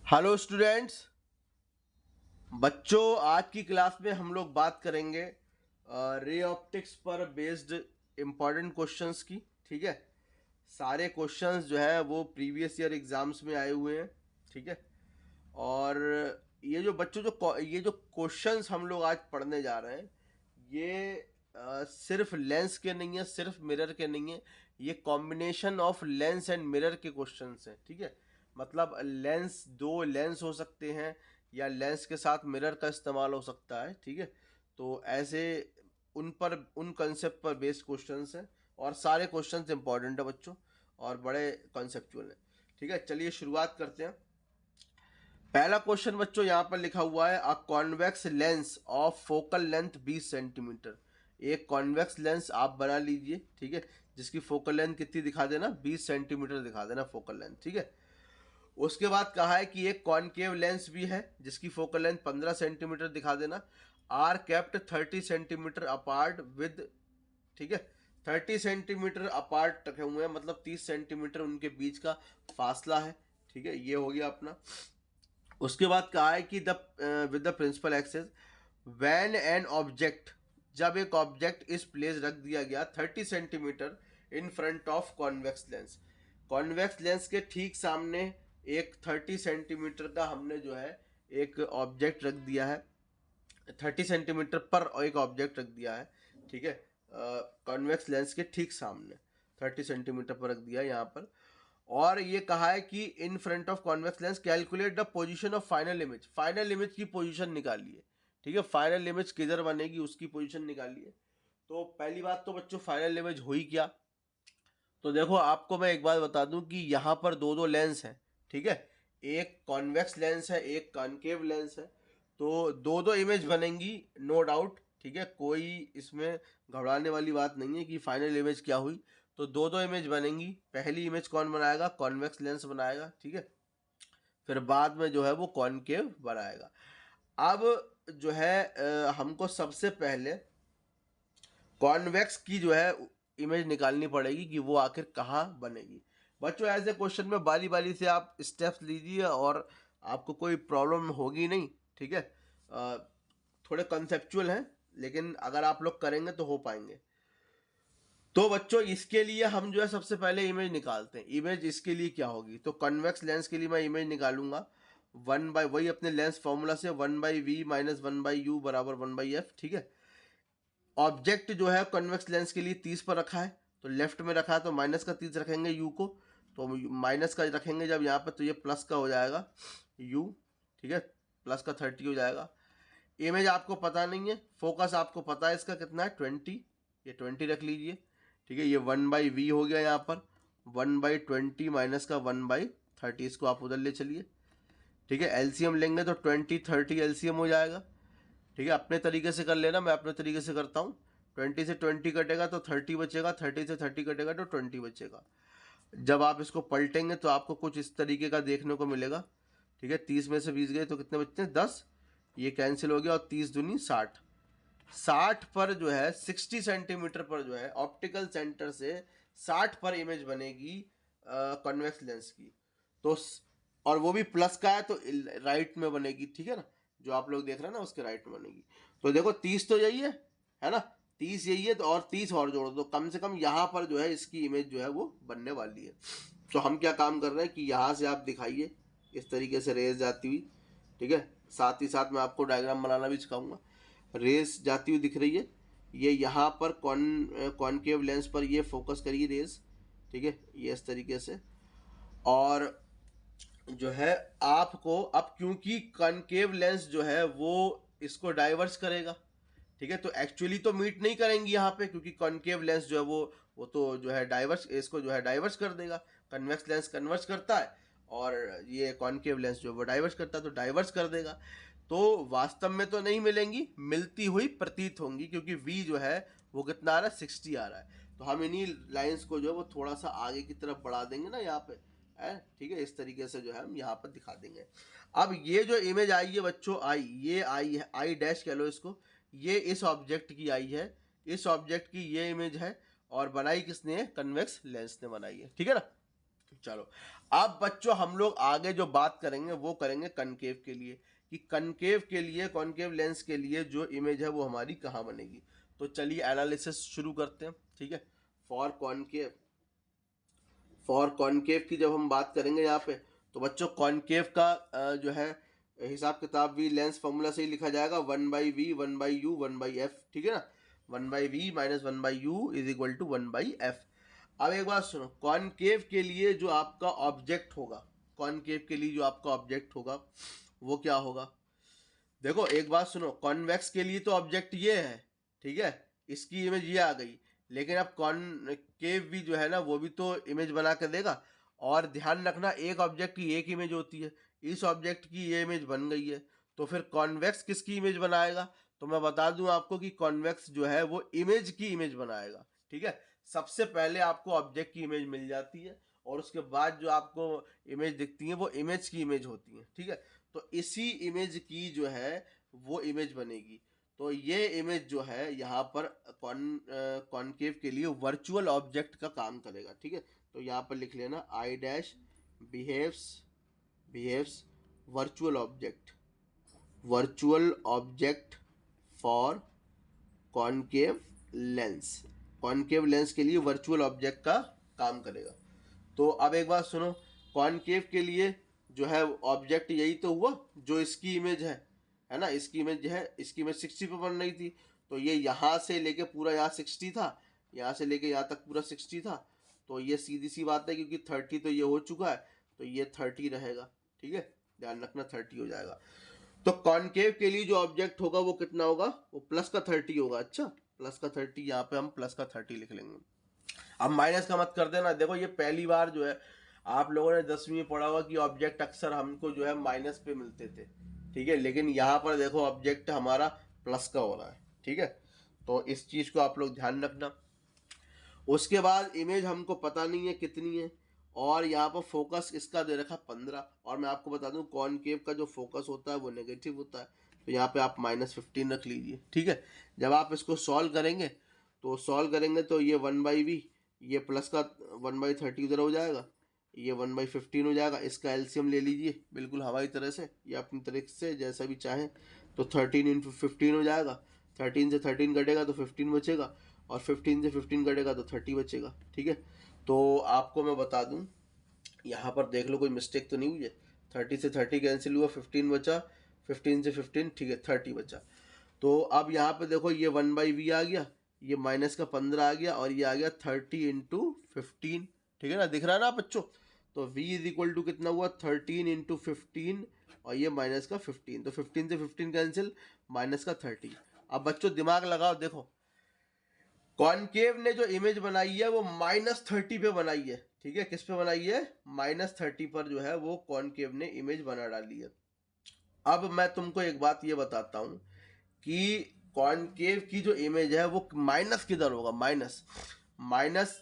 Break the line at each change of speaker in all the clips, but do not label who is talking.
Hello students. बच्चों, आज की क्लास में हम लोग बात करेंगे रे ऑप्टिक्स पर बेस्ड इम्पॉर्टेंट क्वेश्चंस की। ठीक है, सारे क्वेश्चंस जो है वो प्रीवियस ईयर एग्जाम्स में आए हुए हैं। ठीक है, और ये जो बच्चों ये जो क्वेश्चंस हम लोग आज पढ़ने जा रहे हैं, ये सिर्फ लेंस के नहीं है, सिर्फ मिरर के नहीं है, ये combination of lens and mirror के क्वेश्चंस हैं। ठीक है, मतलब लेंस, दो लेंस हो सकते हैं या लेंस के साथ मिरर का इस्तेमाल हो सकता है। ठीक है, तो ऐसे उन कंसेप्ट पर बेस्ड क्वेश्चंस हैं और सारे क्वेश्चंस इंपॉर्टेंट है बच्चों और बड़े कॉन्सेप्चुअल हैं। ठीक है, चलिए शुरुआत करते हैं। पहला क्वेश्चन बच्चों यहाँ पर लिखा हुआ है, अ convex lens of focal length 20 centimetre. एक कॉन्वेक्स लेंस आप बना लीजिए, ठीक है, जिसकी फोकल लेंथ कितनी दिखा देना, 20 सेंटीमीटर दिखा देना फोकल लेंथ। ठीक है, उसके बाद कहा है कि एक कॉनकेव लेंस भी है जिसकी फोकल लेंथ 15 सेंटीमीटर दिखा देना। Are kept 30 centimetre apart with, ठीक है, 30 सेंटीमीटर अपार्ट रखे हुए हैं, मतलब 30 सेंटीमीटर उनके बीच का फासला है। ठीक है, ये हो गया अपना। उसके बाद कहा है कि the with the principal axis when an object, जब एक ऑब्जेक्ट इस प्लेस रख दिया गया 30 centimetre in front of convex lens, convex lens के ठीक सामने एक 30 सेंटीमीटर का हमने जो है एक ऑब्जेक्ट रख दिया है, 30 सेंटीमीटर पर एक ऑब्जेक्ट रख दिया है। ठीक है, कॉन्वेक्स लेंस के ठीक सामने 30 सेंटीमीटर पर रख दिया है यहाँ पर। और ये कहा है कि इन front of convex lens calculate the position of final image, final image की पोजीशन निकालिए। ठीक है, फाइनल इमेज किधर बनेगी उसकी पोजीशन निकालिए। तो पहली बात तो बच्चों, फाइनल इमेज हुई क्या, तो देखो आपको मैं एक बात बता दूं कि यहाँ पर दो दो लेंस हैं। ठीक है, एक कॉन्वेक्स लेंस है, एक कॉनकेव लेंस है, तो दो दो इमेज बनेंगी, नो डाउट। ठीक है, कोई इसमें घबराने वाली बात नहीं है कि फाइनल इमेज क्या हुई। तो दो दो इमेज बनेंगी, पहली इमेज कौन बनाएगा, कॉन्वेक्स लेंस बनाएगा। ठीक है, फिर बाद में जो है वो कॉनकेव बनाएगा। अब जो है हमको सबसे पहले कॉन्वेक्स की जो है इमेज निकालनी पड़ेगी कि वो आखिर कहाँ बनेगी। बच्चों, ऐसे क्वेश्चन में बारी बारी से आप स्टेप्स लीजिए और आपको कोई प्रॉब्लम होगी नहीं। ठीक है, थोड़े कंसेप्चुअल हैं लेकिन अगर आप लोग करेंगे तो हो पाएंगे। तो बच्चों, इसके लिए हम जो है सबसे पहले इमेज निकालते हैं। इमेज इसके लिए क्या होगी, तो कन्वेक्स लेंस के लिए मैं इमेज निकालूंगा वन बाई, वही अपने लेंस फॉर्मूला से, 1/v माइनस 1/u बराबर 1/f। ठीक है, ऑब्जेक्ट जो है कन्वेक्स लेंस के लिए 30 पर रखा है, तो लेफ्ट में रखा है तो माइनस का 30 रखेंगे u को, तो माइनस का रखेंगे जब यहाँ पर तो ये प्लस का हो जाएगा u। ठीक है, प्लस का 30 हो जाएगा। इमेज आपको पता नहीं है, फोकस आपको पता है इसका कितना है, 20, ये 20 रख लीजिए। ठीक है, ये 1/v हो गया यहाँ पर, 1/20 माइनस का 1/30, इसको आप उधर ले चलिए। ठीक है, एलसीएम लेंगे तो 20/30 एलसीएम हो जाएगा। ठीक है, अपने तरीके से कर लेना, मैं अपने तरीके से करता हूँ। 20 से 20 कटेगा तो 30 बचेगा, 30 से 30 कटेगा तो 20 बचेगा। जब आप इसको पलटेंगे तो आपको कुछ इस तरीके का देखने को मिलेगा। ठीक है, 30 में से 20 गए तो कितने बचते हैं, 10, ये कैंसिल हो गया और 30 दूनी 60। 60 पर जो है 60 सेंटीमीटर पर जो है ऑप्टिकल सेंटर से 60 पर इमेज बनेगी कॉन्वेक्स लेंस की। तो और वो भी प्लस का है तो राइट में बनेगी। ठीक है ना, जो आप लोग देख रहे हैं ना उसके राइट में बनेगी। तो देखो 30 तो यही है ना, 30 यही है, तो और 30 और जोड़ो तो कम से कम यहाँ पर जो है इसकी इमेज जो है वो बनने वाली है। तो हम क्या काम कर रहे हैं कि यहाँ से आप दिखाइए इस तरीके से रेस जाती हुई। ठीक है, साथ ही साथ मैं आपको डायग्राम बनाना भी सिखाऊंगा। रेस जाती हुई दिख रही है, ये यहाँ पर कॉनकेव लेंस पर ये फोकस करिए रेस। ठीक है, ये इस तरीके से। और जो है आपको अब, क्योंकि कॉनकेव लेंस जो है वो इसको डाइवर्स करेगा। ठीक है, तो एक्चुअली तो मीट नहीं करेंगी यहाँ पे, क्योंकि कॉनकेव लेंस जो है वो तो जो है डाइवर्स, इसको जो है डाइवर्स कर देगा। कन्वेक्स लेंस कन्वर्स करता है और ये कॉनकेव लेंस जो है वो डाइवर्स करता है, तो डाइवर्स कर देगा। तो वास्तव में तो नहीं मिलेंगी, मिलती हुई प्रतीत होंगी, क्योंकि v जो है वो कितना आ रहा है, 60 आ रहा है। तो हम इन्हीं लाइंस को जो है वो थोड़ा सा आगे की तरफ बढ़ा देंगे ना यहाँ पे, है। ठीक है, इस तरीके से जो है हम यहाँ पर दिखा देंगे। अब ये जो इमेज आई है बच्चों, आई, ये आई है, आई डैश कह लो इसको, ये इस ऑब्जेक्ट की आई है, इस ऑब्जेक्ट की ये इमेज है और बनाई किसने है, कन्वेक्स लेंस ने बनाई है। ठीक है ना, चलो, अब बच्चों हम लोग आगे जो बात करेंगे वो करेंगे कनकेव के लिए, कि कनकेव के लिए, कॉनकेव लेंस के लिए जो इमेज है वो हमारी कहाँ बनेगी। तो चलिए एनालिसिस शुरू करते हैं, ठीक है। फॉर कॉनकेव, फॉर कॉनकेव की जब हम बात करेंगे यहाँ पे, तो बच्चों कॉनकेव का जो है हिसाब किताब भी लेंस फॉर्मूला से ही लिखा जाएगा, 1/v 1/u 1/f, ठीक है ना। 1/v minus 1/u is equal to 1/f। अब एक बात सुनो, कॉनकेव के लिए जो आपका ऑब्जेक्ट होगा, कॉनकेव के लिए जो आपका ऑब्जेक्ट होगा वो क्या होगा। देखो एक बात सुनो, कॉन्वेक्स के लिए तो ऑब्जेक्ट ये है, ठीक है, इसकी इमेज ये आ गई, लेकिन अब कॉनकेव भी जो है ना वो भी तो इमेज बना के देगा। और ध्यान रखना, एक ऑब्जेक्ट की एक इमेज होती है, इस ऑब्जेक्ट की ये इमेज बन गई है, तो फिर कॉन्वेक्स किसकी इमेज बनाएगा। तो मैं बता दूं आपको कि कॉन्वेक्स जो है वो इमेज की इमेज बनाएगा, ठीक है। सबसे पहले आपको ऑब्जेक्ट की इमेज मिल जाती है, और उसके बाद जो आपको इमेज दिखती है वो इमेज की इमेज होती है, ठीक है। तो इसी इमेज की जो है वो इमेज बनेगी। तो ये इमेज जो है यहाँ पर कॉनकेव के लिए वर्चुअल ऑब्जेक्ट का काम करेगा, ठीक है। तो यहाँ पर लिख लेना I dash behaves behaves virtual object, virtual object for concave lens, concave lens के लिए वर्चुअल ऑब्जेक्ट का काम करेगा। तो अब एक बात सुनो, कॉनकेव के लिए जो है ऑब्जेक्ट यही तो हुआ जो इसकी इमेज है ना, इसकी इमेज है, इसकी इमेज 60 पे बन रही थी, तो ये यहाँ से लेके पूरा यहाँ 60 था, यहाँ से लेके यहाँ तक पूरा 60 था, तो ये सीधी सी बात है, क्योंकि 30 तो ये हो चुका है, तो ये 30 रहेगा, ठीक है, ध्यान रखना 30 हो जाएगा। तो कॉनकेव के लिए जो ऑब्जेक्ट होगा वो कितना होगा, वो प्लस का 30 होगा। अच्छा, प्लस का 30, यहाँ पे हम प्लस का 30 लिख लेंगे। अब माइनस का मत कर देना, देखो ये पहली बार जो है आप लोगों ने 10वीं में पढ़ा हुआ कि ऑब्जेक्ट अक्सर हमको जो है माइनस पे मिलते थे, ठीक है, लेकिन यहाँ पर देखो ऑब्जेक्ट हमारा प्लस का हो रहा है, ठीक है। तो इस चीज को आप लोग ध्यान रखना। उसके बाद इमेज हमको पता नहीं है कितनी है, और यहाँ पर फोकस इसका दे रखा 15, और मैं आपको बता दूं कॉनकेव का जो फोकस होता है वो नेगेटिव होता है, तो यहाँ पे आप -15 रख लीजिए, ठीक है। जब आप इसको सॉल्व करेंगे तो ये 1/v, ये प्लस का 1/30 उधर हो जाएगा, ये 1/15 हो जाएगा, इसका एलसीएम ले लीजिए बिल्कुल हमारी तरह से या अपनी तरह से जैसा भी चाहें। तो 13 × 15 हो जाएगा, 13 से 13 कटेगा तो 15 बचेगा, और 15 से 15 कटेगा तो 30 बचेगा, ठीक है। तो आपको मैं बता दूं, यहाँ पर देख लो कोई मिस्टेक तो नहीं हुई है, 30 से 30 कैंसिल हुआ, 15 बचा, 15 से 15, ठीक है, 30 बचा। तो अब यहाँ पे देखो ये 1/v आ गया, ये -15 आ गया, और ये आ गया 30 × 15, ठीक है ना, दिख रहा है ना बच्चों। तो v इज इक्वल टू कितना हुआ, 13 × 15, और ये -15, तो 15 से 15 कैंसिल, -30। अब बच्चों दिमाग लगाओ, देखो कॉनकेव ने जो इमेज बनाई है वो -30 पे बनाई है, ठीक है, किस पे बनाई है, -30 पर जो है वो कॉनकेव ने इमेज बना डाली है। अब मैं तुमको एक बात ये बताता हूं कि कॉनकेव की जो इमेज है वो माइनस किधर होगा, माइनस माइनस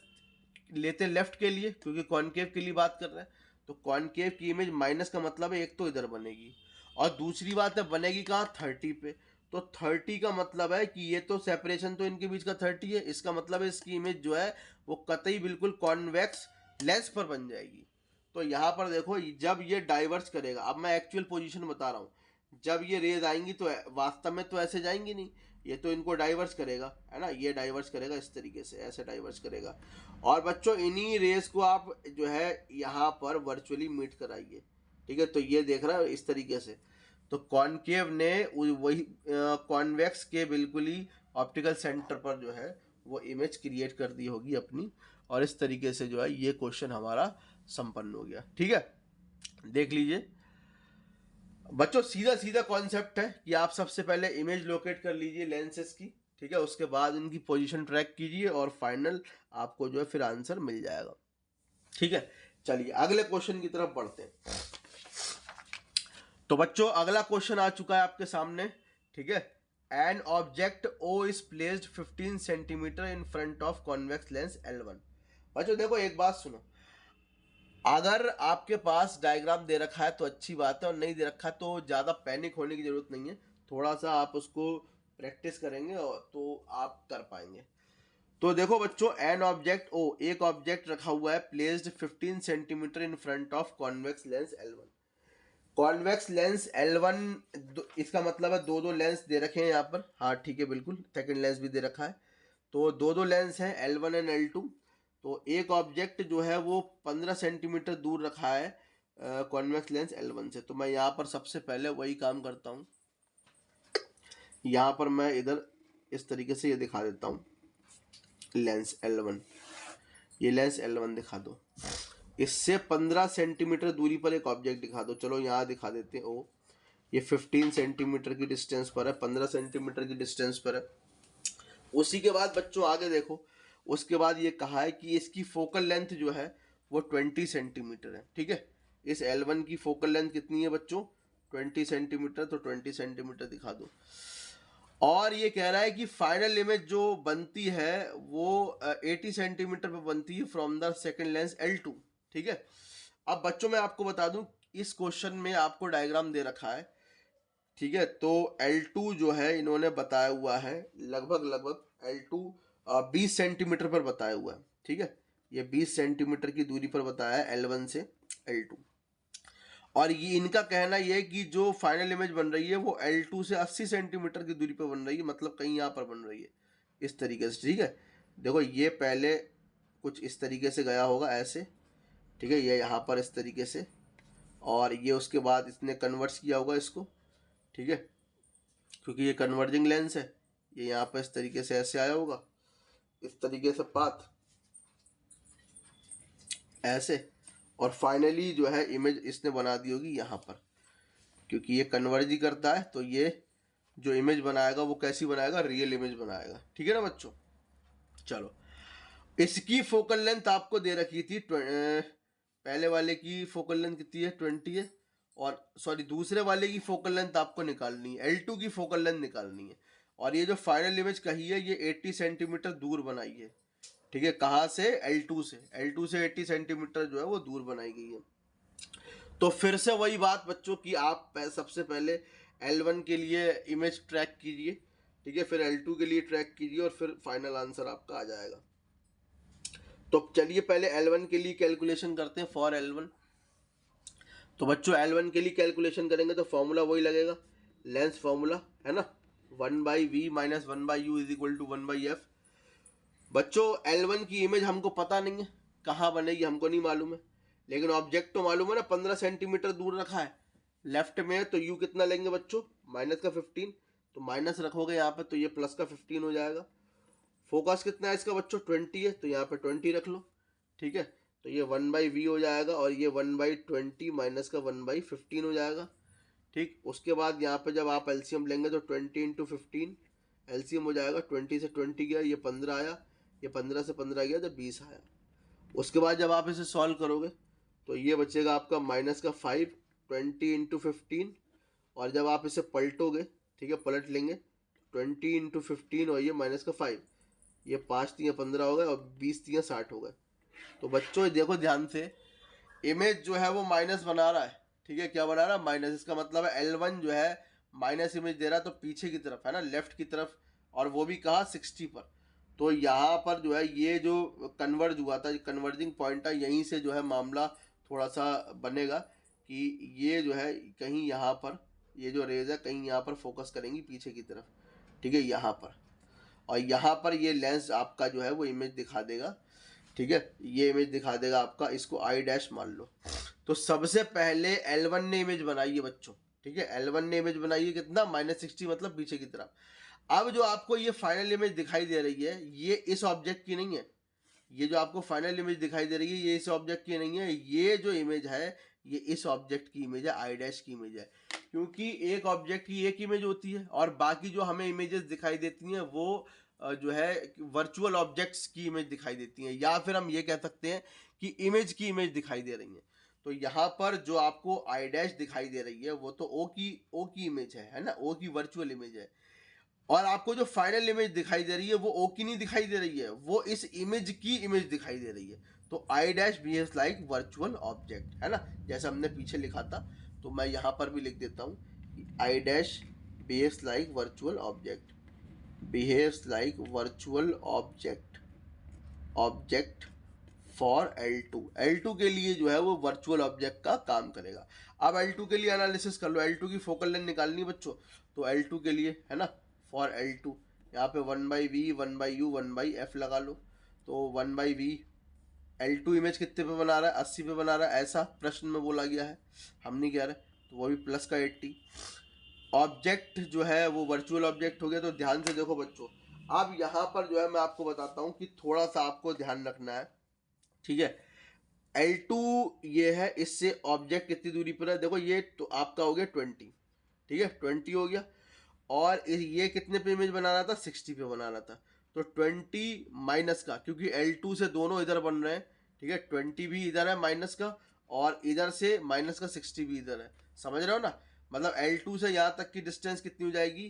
लेते लेफ्ट के लिए, क्योंकि कॉनकेव के लिए बात कर रहे हैं। तो कॉनकेव की इमेज माइनस का मतलब है एक तो इधर बनेगी, और दूसरी बात है बनेगी कहाँ, 30 पे। तो 30 का मतलब है कि ये तो सेपरेशन तो इनके बीच का 30 है, इसका मतलब है इसकी इमेज जो है वो कतई बिल्कुल कॉन्वेक्स लेंस पर बन जाएगी। तो यहाँ पर देखो जब ये डाइवर्स करेगा, अब मैं एक्चुअल पोजीशन बता रहा हूँ, जब ये रेज आएंगी तो वास्तव में तो ऐसे जाएंगी नहीं, ये तो इनको डाइवर्स करेगा, है ना, ये डाइवर्स करेगा इस तरीके से, ऐसे डाइवर्स करेगा। और बच्चों इन्हीं रेस को आप जो है यहाँ पर वर्चुअली मीट कराइए, ठीक है। तो ये देख रहा है इस तरीके से, तो कॉनकेव ने वही कॉन्वेक्स के बिल्कुल ही ऑप्टिकल सेंटर पर जो है वो इमेज क्रिएट कर दी होगी अपनी, और इस तरीके से जो है ये क्वेश्चन हमारा संपन्न हो गया, ठीक है। देख लीजिए बच्चों, सीधा सीधा कॉन्सेप्ट है कि आप सबसे पहले इमेज लोकेट कर लीजिए लेंसेज की, ठीक है, उसके बाद इनकी पोजीशन ट्रैक कीजिए, और फाइनल आपको जो है फिर आंसर मिल जाएगा, ठीक है। चलिए अगले क्वेश्चन की तरफ बढ़ते हैं। तो बच्चों अगला क्वेश्चन आ चुका है आपके सामने, ठीक है। An object O is placed 15 centimetre in front of convex lens L1। बच्चों देखो एक बात सुनो, अगर आपके पास डायग्राम दे रखा है तो अच्छी बात है, और नहीं दे रखा है तो ज़्यादा पैनिक होने की ज़रूरत नहीं है, थोड़ा सा आप उसको प्रैक्टिस करेंगे और तो आप कर पाएंगे। तो देखो बच्चों, एन ऑब्जेक्ट ओ, एक ऑब्जेक्ट रखा हुआ है placed 15 centimetre in front of convex lens L1। Convex lens L1, इसका मतलब है दो दो लेंस दे रखे हैं यहाँ पर। हाँ ठीक है, बिल्कुल, सेकंड लेंस भी दे रखा है। तो दो दो लेंस हैं L1 एंड L2। तो एक ऑब्जेक्ट जो है वो 15 सेंटीमीटर दूर रखा है कॉन्वेक्स लेंस L1 से। तो मैं यहाँ पर सबसे पहले वही काम करता हूँ, यहाँ पर मैं इधर इस तरीके से ये दिखा देता हूँ लेंस L1, ये लेंस L1 दिखा दो। इससे 15 सेंटीमीटर दूरी पर एक ऑब्जेक्ट दिखा दो। चलो यहाँ दिखा देते हैं ओ, ये 15 सेंटीमीटर की डिस्टेंस पर है, 15 सेंटीमीटर की डिस्टेंस पर है। उसी के बाद बच्चों आगे देखो, उसके बाद ये कहा है कि इसकी फोकल लेंथ जो है वो 20 सेंटीमीटर है। ठीक है, इस L1 की फोकल लेंथ कितनी है बच्चों? 20 सेंटीमीटर। तो 20 सेंटीमीटर दिखा दो। और ये कह रहा है कि फाइनल इमेज जो बनती है वो 80 सेंटीमीटर पर बनती है from the second lens L2। ठीक है, अब बच्चों मैं आपको बता दूं, इस क्वेश्चन में आपको डायग्राम दे रखा है। ठीक है, तो L2 जो है इन्होंने बताया हुआ है लगभग L2 20 सेंटीमीटर पर बताया हुआ है। ठीक है, ये 20 सेंटीमीटर की दूरी पर बताया है L1 से L2। और ये इनका कहना ये है कि जो फाइनल इमेज बन रही है वो L2 से 80 सेंटीमीटर की दूरी पर बन रही है, मतलब कहीं यहाँ पर बन रही है इस तरीके से। ठीक है, देखो ये पहले कुछ इस तरीके से गया होगा ऐसे। ठीक है, ये यहाँ पर इस तरीके से, और ये उसके बाद इसने कन्वर्ट किया होगा इसको। ठीक है, क्योंकि ये कन्वर्जिंग लेंस है, ये यहाँ पर इस तरीके से ऐसे आया होगा, इस तरीके से पाथ ऐसे, और फाइनली जो है इमेज इसने बना दी होगी यहाँ पर। क्योंकि ये कन्वर्ज ही करता है, तो ये जो इमेज बनाएगा वो कैसी बनाएगा? रियल इमेज बनाएगा। ठीक है ना बच्चों? चलो, इसकी फोकल लेंथ आपको दे रखी थी, पहले वाले की फोकल लेंथ कितनी है? 20 है। और सॉरी, दूसरे वाले की फोकल लेंथ आपको निकालनी है, L2 की फोकल लेंथ निकालनी है। और ये जो फाइनल इमेज कही है ये 80 सेंटीमीटर दूर बनाई है। ठीक है, कहाँ से? L2 से। L2 से 80 सेंटीमीटर जो है वो दूर बनाई गई है। तो फिर से वही बात बच्चों की, आप सबसे पहले L1 के लिए इमेज ट्रैक कीजिए। ठीक है, फिर L2 के लिए ट्रैक कीजिए, और फिर फाइनल आंसर आपका आ जाएगा। तो चलिए पहले L1 के लिए कैलकुलेशन करते हैं, फॉर L1। तो बच्चों L1 के लिए कैलकुलेशन करेंगे तो फॉर्मूला वही लगेगा, लेंस फॉर्मूला है ना, 1/v minus 1/u is equal to 1/f। बच्चों L1 की इमेज हमको पता नहीं है कहाँ बनेगी, हमको नहीं मालूम है, लेकिन ऑब्जेक्ट तो मालूम है ना, 15 सेंटीमीटर दूर रखा है लेफ्ट में। तो u कितना लेंगे बच्चों? माइनस का 15। तो माइनस रखोगे यहाँ पे तो ये प्लस का 15 हो जाएगा। फोकस कितना है इसका बच्चों? 20 है, तो यहाँ पे 20 रख लो। ठीक है, तो ये 1/v हो जाएगा, और ये 1/20 माइनस का 1/15 हो जाएगा। ठीक, उसके बाद यहाँ पे जब आप एलसीएम लेंगे तो 20 इंटू 15 एलसीएम हो जाएगा। 20 से 20 गया, ये 15 आया, ये 15 से 15 गया तो 20 आया। उसके बाद जब आप इसे सॉल्व करोगे तो ये बचेगा आपका माइनस का 5, 20 इंटू 15, और जब आप इसे पलटोगे, ठीक है, पलट लेंगे, 20 इंटू 15 और ये माइनस का 5, ये 5 3 15 हो गए, और 20 3 60 हो गए। तो बच्चों देखो ध्यान से, इमेज जो है वो माइनस बना रहा है। ठीक है, क्या बना रहा है? माइनस। इसका मतलब है L1 जो है माइनस इमेज दे रहा है, तो पीछे की तरफ है ना, लेफ्ट की तरफ, और वो भी कहा 60 पर। तो यहाँ पर जो है ये जो कन्वर्ज हुआ था, कन्वर्जिंग पॉइंट है, यहीं से जो है मामला थोड़ा सा बनेगा कि ये जो है कहीं यहाँ पर, ये जो रेज है कहीं यहाँ पर फोकस करेंगी पीछे की तरफ। ठीक है, यहाँ पर, और यहाँ पर ये लेंस आपका जो है वो इमेज दिखा देगा। ठीक है, ये इमेज दिखा देगा आपका, इसको आई डैश मान लो। तो सबसे पहले L1 ने इमेज बनाई है बच्चों। ठीक है, L1 ने इमेज बनाई है कितना? -60, मतलब पीछे की तरफ। अब जो आपको ये फाइनल इमेज दिखाई दे रही है ये इस ऑब्जेक्ट की नहीं है। ये जो आपको फाइनल इमेज दिखाई दे रही है ये इस ऑब्जेक्ट की नहीं है, ये जो इमेज है ये इस ऑब्जेक्ट की इमेज है, आई डैश की इमेज है। क्योंकि एक ऑब्जेक्ट की एक इमेज होती है, और बाकी जो हमें इमेजेस दिखाई देती हैं वो जो है वर्चुअल ऑब्जेक्ट्स की इमेज दिखाई देती हैं, या फिर हम ये कह सकते हैं कि इमेज की इमेज दिखाई दे रही है। तो यहाँ पर जो आपको आई डैश दिखाई दे रही है वो तो ओ की इमेज है ना, ओ की वर्चुअल इमेज है। और आपको जो फाइनल इमेज दिखाई दे रही है वो ओ की नहीं दिखाई दे रही है, वो इस इमेज की इमेज दिखाई दे रही है। तो I dash behaves like virtual object, है ना, जैसा हमने पीछे लिखा था। तो मैं यहाँ पर भी लिख देता हूँ, I dash behaves like virtual object, behaves like virtual object. Object for L2। L2 के लिए जो है वो वर्चुअल ऑब्जेक्ट का काम करेगा। अब L2 के लिए एनालिसिस कर लो, L2 की फोकल लेंथ निकालनी है बच्चों, तो L2 के लिए है ना, फॉर L2 यहाँ पे 1/v 1/u 1/f लगा लो। तो 1/v L2 इमेज कितने पे बना रहा है, 80 पे बना रहा है, ऐसा प्रश्न में बोला गया है, हम नहीं कह रहे, तो वो भी प्लस का 80। ऑब्जेक्ट जो है वो वर्चुअल ऑब्जेक्ट हो गया। तो ध्यान से देखो बच्चों, अब यहाँ पर जो है मैं आपको बताता हूँ कि थोड़ा सा आपको ध्यान रखना है, ठीक है। L2 ये है, इससे ऑब्जेक्ट कितनी दूरी पर है, देखो ये तो आपका हो गया 20, ठीक है 20 हो गया। और ये कितने पे इमेज बना रहा था, 60 पे बना रहा था। तो 20 माइनस का, क्योंकि L2 से दोनों इधर बन रहे हैं, ठीक है, 20 भी इधर है माइनस का, और इधर से माइनस का 60 भी इधर है, समझ रहे हो ना। मतलब L2 से यहाँ तक की डिस्टेंस कितनी हो जाएगी,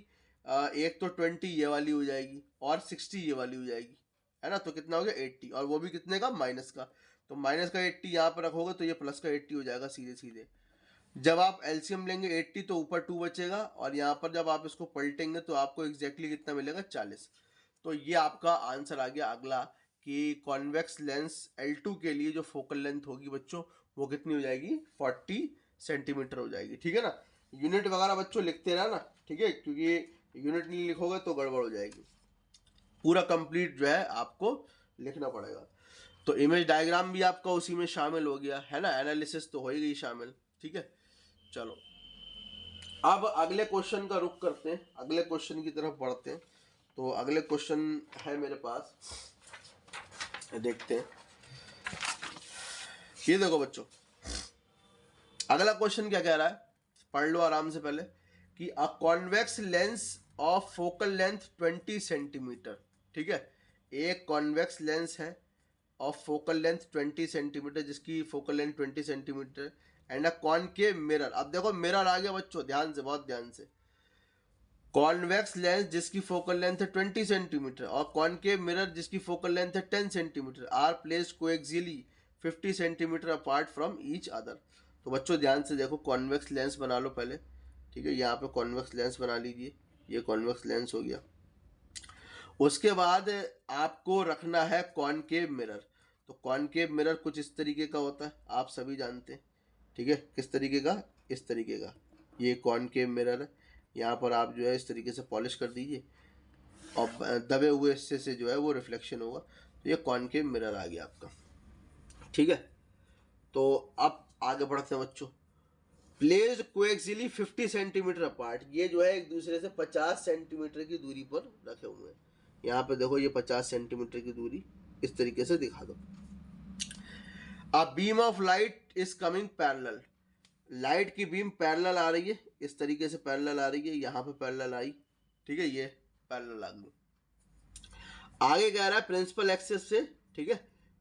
एक तो 20 ये वाली हो जाएगी और 60 ये वाली हो जाएगी, है ना। तो कितना हो गया 80, और वो भी कितने का, माइनस का। तो माइनस का 80 यहाँ पर रखोगे तो ये प्लस का 80 हो जाएगा सीधे सीधे। जब आप एलसीएम लेंगे 80 तो ऊपर 2 बचेगा, और यहाँ पर जब आप इसको पलटेंगे तो आपको एग्जैक्टली कितना मिलेगा, 40। तो ये आपका आंसर आ गया अगला, कि कॉन्वेक्स लेंस L2 के लिए जो फोकल लेंथ होगी बच्चों वो कितनी हो जाएगी, 40 सेंटीमीटर हो जाएगी, ठीक है ना। यूनिट वगैरह बच्चों लिखते रहना, ठीक है, क्योंकि यूनिट नहीं लिखोगे तो गड़बड़ हो जाएगी, पूरा कंप्लीट जो है आपको लिखना पड़ेगा। तो इमेज डायग्राम भी आपका उसी में शामिल हो गया है ना, एनालिसिस तो हो ही गई शामिल, ठीक है। चलो अब अगले क्वेश्चन का रुख करते हैं, अगले क्वेश्चन की तरफ बढ़ते हैं। तो अगले क्वेश्चन है मेरे पास, देखते हैं। ये देखो बच्चों, अगला क्वेश्चन क्या कह रहा है, पढ़ लो आराम से पहले, कि अ convex lens of focal length 20 centimetre, ठीक है, एक कॉन्वेक्स लेंस है ऑफ फोकल लेंथ 20 सेंटीमीटर, जिसकी focal length 20 centimetre, and a concave mirror. अब देखो मिरर आ गया बच्चों, ध्यान से, बहुत ध्यान से। कॉन्वेक्स लेंस जिसकी फोकल लेंथ है 20 सेंटीमीटर और कॉनकेव मिरर जिसकी फोकल लेंथ है 10 centimetre are placed coaxially 50 centimetre apart from each other. तो बच्चों ध्यान से देखो, कॉन्वेक्स लेंस बना लो पहले, ठीक है, यहाँ पे कॉन्वेक्स लेंस बना लीजिए, ये कॉन्वेक्स लेंस हो गया। उसके बाद आपको रखना है कॉनकेव मिरर। तो कॉनकेव मिरर कुछ इस तरीके का होता है, आप सभी जानते हैं, ठीक है, किस तरीके का, इस तरीके का, ये कॉनकेव मिरर है। यहाँ पर आप जो है इस तरीके से पॉलिश कर दीजिए, और दबे हुए हिस्से से जो है वो रिफ्लेक्शन होगा। तो ये कॉनकेव मिरर आ गया आपका, ठीक है। तो अब आगे बढ़ते हैं बच्चों। प्लेस्ड कोएक्सियली 50 सेंटीमीटर अपार्ट, ये जो है एक दूसरे से 50 सेंटीमीटर की दूरी पर रखे हुए हैं। यहाँ पे देखो ये 50 सेंटीमीटर की दूरी इस तरीके से दिखा दो। A beam of light is coming parallel, light की बीम पैरेलल आ रही है, इस तरीके से पैरेलल आ रही है, यहाँ पे पैरेलल आई, ठीक है, ये पैरेलल आ गई। आगे कह रहा है प्रिंसिपल एक्सिस से, ठीक है,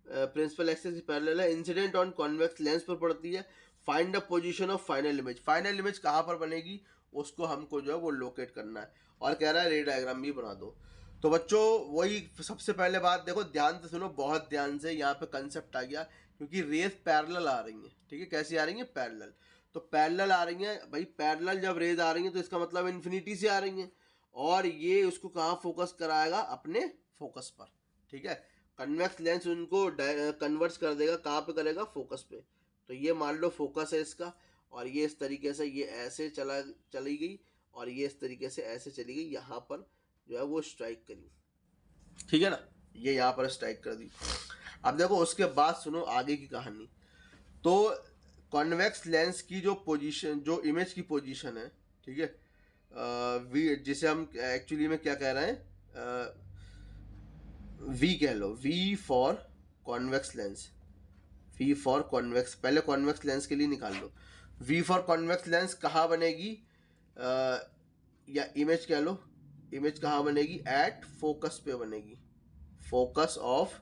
प्रिंसिपल एक्सिस पैरेलल है, इंसिडेंट ऑन कॉन्वेक्स लेंस पर पड़ती है, find the position of final image, final image कहाँ पर बनेगी उसको हमको जो है वो लोकेट करना है, और कह रहा है रे डायग्राम भी बना दो। तो बच्चों वही सबसे पहले बात देखो, ध्यान से सुनो, बहुत ध्यान से, यहाँ पे कंसेप्ट आ गया, क्योंकि रेस पैरेलल आ रही हैं, ठीक है, कैसी आ रही हैं, पैरेलल। तो पैरेलल आ रही हैं भाई, पैरेलल जब रेज आ रही हैं तो इसका मतलब इन्फिनिटी से आ रही हैं, और ये उसको कहाँ फोकस कराएगा, अपने फोकस पर, ठीक है। कन्वेक्स लेंस उनको कन्वर्ट कर देगा, कहाँ पे करेगा, फोकस पे। तो ये मान लो फोकस है इसका, और ये इस तरीके से ये ऐसे चली गई, और ये इस तरीके से ऐसे चली गई, यहाँ पर जो है वो स्ट्राइक करी, ठीक है ना, ये यहाँ पर स्ट्राइक कर दी। अब देखो उसके बाद सुनो आगे की कहानी। तो कॉन्वेक्स लेंस की जो पोजीशन, जो इमेज की पोजीशन है, ठीक है, वी, जिसे हम एक्चुअली में क्या कह रहे हैं, वी कह लो, v for convex lens, v for convex, पहले कॉन्वेक्स लेंस के लिए निकाल लो। वी फॉर कॉन्वेक्स लेंस कहाँ बनेगी, या इमेज कह लो, इमेज कहाँ बनेगी, एट फोकस पे बनेगी, फोकस ऑफ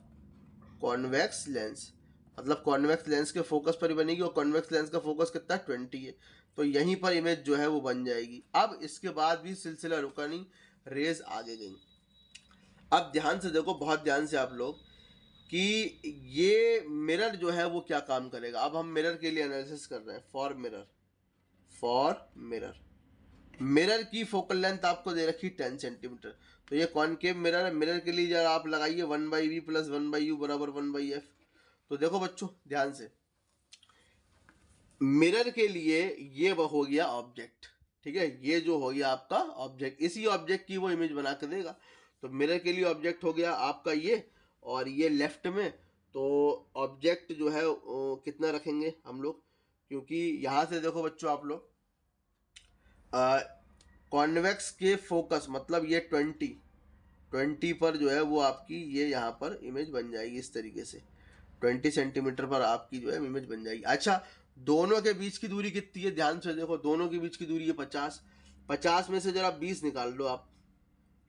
कॉन्वेक्स लेंस, मतलब कॉन्वेक्स लेंस के फोकस पर ही बनेगी, और कॉन्वेक्स लेंस का फोकस कितना, 20 है, तो यहीं पर इमेज जो है वो बन जाएगी। अब इसके बाद भी सिलसिला रुका नहीं, रेज आगे गई। अब ध्यान से देखो, बहुत ध्यान से आप लोग, कि ये मिरर जो है वो क्या काम करेगा। अब हम मिरर के लिए एनालिसिस कर रहे हैं, for mirror, for mirror, mirror की फोकल लेंथ आपको दे रखी 10 सेंटीमीटर। तो ये कॉनकेव मिरर है। मिरर के लिए जरा आप लगाइए 1/v प्लस 1/u बराबर 1/f। तो देखो बच्चों ध्यान से, मिरर के लिए ये वो हो गया ऑब्जेक्ट, ठीक है, ये जो हो गया आपका ऑब्जेक्ट, इसी ऑब्जेक्ट की वो इमेज बना के देगा। तो मिरर के लिए ऑब्जेक्ट हो गया आपका ये, और ये लेफ्ट में। तो ऑब्जेक्ट जो है कितना रखेंगे हम लोग, क्योंकि यहाँ से देखो बच्चों आप लोग कॉन्वेक्स के फोकस मतलब ये 20 पर जो है वो आपकी ये यहाँ पर इमेज बन जाएगी इस तरीके से। 20 सेंटीमीटर पर आपकी जो है इमेज बन जाएगी। अच्छा, दोनों के बीच की दूरी कितनी है, ध्यान से देखो, दोनों के बीच की दूरी है 50। 50 में से जरा 20 निकाल लो आप,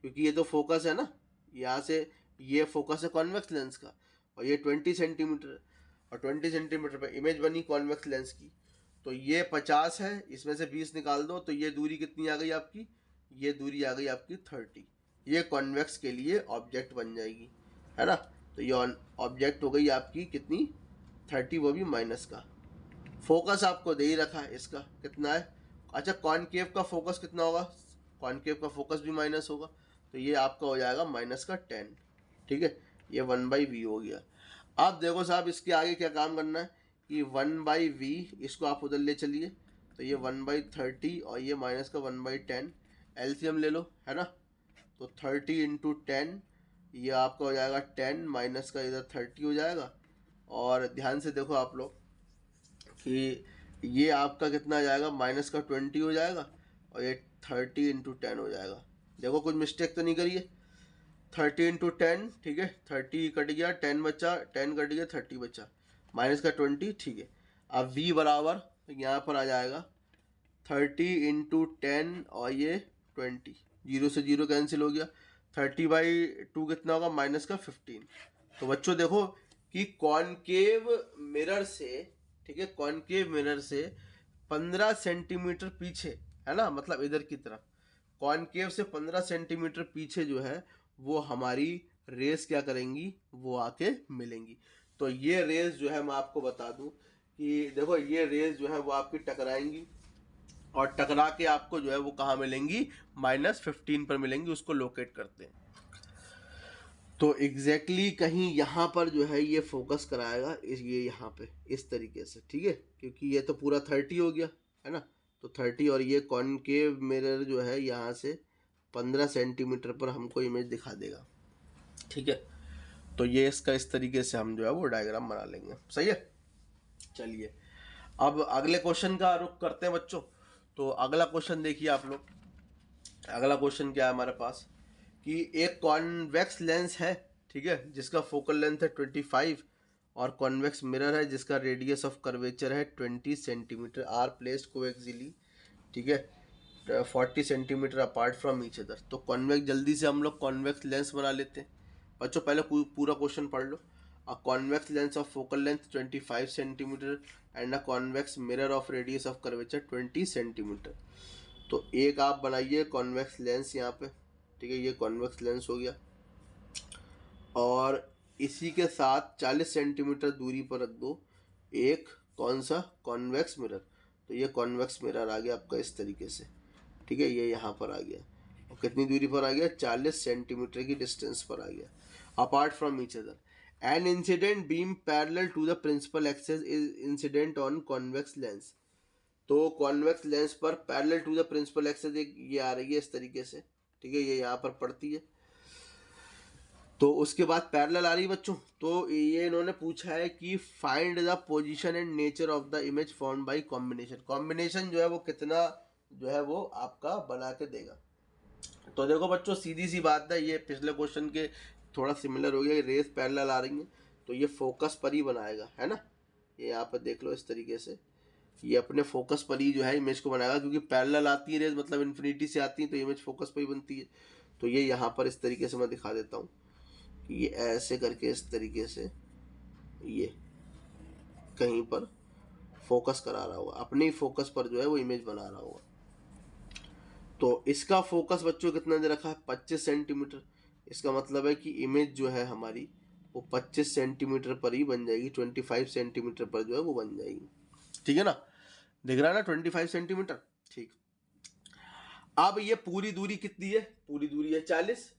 क्योंकि ये तो फोकस है ना, यहाँ से ये फोकस है कॉन्वेक्स लेंस का, और ये 20 सेंटीमीटर, और 20 सेंटीमीटर पर इमेज बनी कॉन्वेक्स लेंस की। तो ये 50 है, इसमें से 20 निकाल दो, तो ये दूरी कितनी आ गई आपकी, ये दूरी आ गई आपकी 30। ये कॉन्वेक्स के लिए ऑब्जेक्ट बन जाएगी, है ना। तो ये ऑब्जेक्ट हो गई आपकी कितनी, 30, वो भी माइनस का। फोकस आपको दे ही रखा है, इसका कितना है। अच्छा, कॉनकेव का फोकस कितना होगा, कॉनकेव का फोकस भी माइनस होगा, तो ये आपका हो जाएगा -10। ठीक है, ये 1/v हो गया। अब देखो साहब, इसके आगे क्या काम करना है कि 1/v, इसको आप उधर ले चलिए, तो ये 1/30 और ये माइनस का 1/10, एलसीएम ले लो, है ना। तो 30 इंटू 10, ये आपका हो जाएगा 10, माइनस का इधर 30 हो जाएगा। और ध्यान से देखो आप लोग कि ये आपका कितना आ जाएगा, -20 हो जाएगा, और ये 30 इंटू 10 हो जाएगा। देखो कुछ मिस्टेक तो नहीं करिए, 30 इंटू 10, ठीक है, 30 कट गया, 10 बचा, 10 कट गया, 30 बचा, माइनस का 20, ठीक है। अब v बराबर यहाँ पर आ जाएगा 30 इंटू 10 और ये 20, 0 से 0 कैंसिल हो गया, 30/2 कितना होगा, -15। तो बच्चों देखो कि कॉनकेव मिरर से, ठीक है, कॉनकेव मिरर से 15 सेंटीमीटर पीछे, है ना, मतलब इधर की तरफ, कॉनकेव से 15 सेंटीमीटर पीछे जो है वो हमारी रेस क्या करेंगी, वो आके मिलेंगी। तो ये रेस जो है मैं आपको बता दूं कि देखो, ये रेस जो है वो आपकी टकराएंगी, और टकरा के आपको जो है वो कहाँ मिलेंगी, -15 पर मिलेंगी। उसको लोकेट करते हैं। तो एग्जैक्टली कहीं यहाँ पर जो है ये फोकस कराएगा, ये यहाँ पे इस तरीके से, ठीक है, क्योंकि ये तो पूरा 30 हो गया, है ना। तो 30, और ये कॉनकेव मिरर जो है यहाँ से 15 सेंटीमीटर पर हमको इमेज दिखा देगा, ठीक है। तो ये इसका इस तरीके से हम जो है वो डायग्राम बना लेंगे, सही है। चलिए, अब अगले क्वेश्चन का रुख करते हैं बच्चों। तो अगला क्वेश्चन देखिए आप लोग। अगला क्वेश्चन क्या है हमारे पास कि एक कॉन्वेक्स लेंस है, ठीक है, जिसका फोकल लेंथ है 25, और कॉन्वेक्स मिरर है जिसका रेडियस ऑफ कर्वेचर है 20 सेंटीमीटर, आर प्लेस्ड कोएक्सियली, ठीक है, 40 centimetre apart from each other. तो कॉन्वेक्स, जल्दी से हम लोग कॉन्वेक्स लेंस बना लेते हैं बच्चों। पहले पूरा क्वेश्चन पढ़ लो। A convex lens of focal length 25 centimetre and a convex mirror of radius of curvature 20 centimetre. तो एक आप बनाइए कॉन्वेक्स लेंस यहाँ पे, ठीक है, ये कॉन्वेक्स लेंस हो गया, और इसी के साथ 40 सेंटीमीटर दूरी पर रख दो एक कौन सा, कॉन्वेक्स मिरर। तो ये कॉन्वेक्स मिरर आ गया आपका इस तरीके से, ठीक है, ये यहाँ पर आ गया, और कितनी दूरी पर आ गया, 40 सेंटीमीटर की डिस्टेंस पर आ गया, apart from each other. An incident beam parallel to the principal axis is incident on convex lens. तो कॉन्वेक्स लेंस पर parallel to the principal axis एक ये आ रही है इस तरीके से, ठीक है, ये यहाँ पर पड़ती है। तो उसके बाद पैरेलल आ रही है बच्चों। तो ये इन्होंने पूछा है कि find the position and nature of the image form by combination. Combination जो है वो कितना जो है वो आपका बना के देगा। तो देखो बच्चों, सीधी सी बात है, ये पिछले क्वेश्चन के थोड़ा सिमिलर हो गया। रेस पैरेलल आ रही है तो ये फोकस पर ही बनाएगा, है ना। ये यहाँ पर देख लो इस तरीके से, ये अपने फोकस पर ही जो है इमेज को बनाएगा, क्योंकि पैरेलल आती है रेज, मतलब इन्फिनिटी से आती है, तो इमेज फोकस पर ही बनती है। तो ये यहाँ पर इस तरीके से मैं दिखा देता हूँ कि ये ऐसे करके इस तरीके से ये कहीं पर फोकस करा रहा होगा, अपने ही फोकस पर जो है वो इमेज बना रहा होगा। तो इसका फोकस बच्चों कितना दे रखा है, 25 सेंटीमीटर। इसका मतलब है कि इमेज जो है हमारी वो 25 सेंटीमीटर पर ही बन जाएगी, 25 सेंटीमीटर पर जो है वो बन जाएगी, ठीक है ना। दिख रहा है ना 25 सेंटीमीटर, ठीक। अब ये पूरी दूरी कितनी है, पूरी दूरी है 40,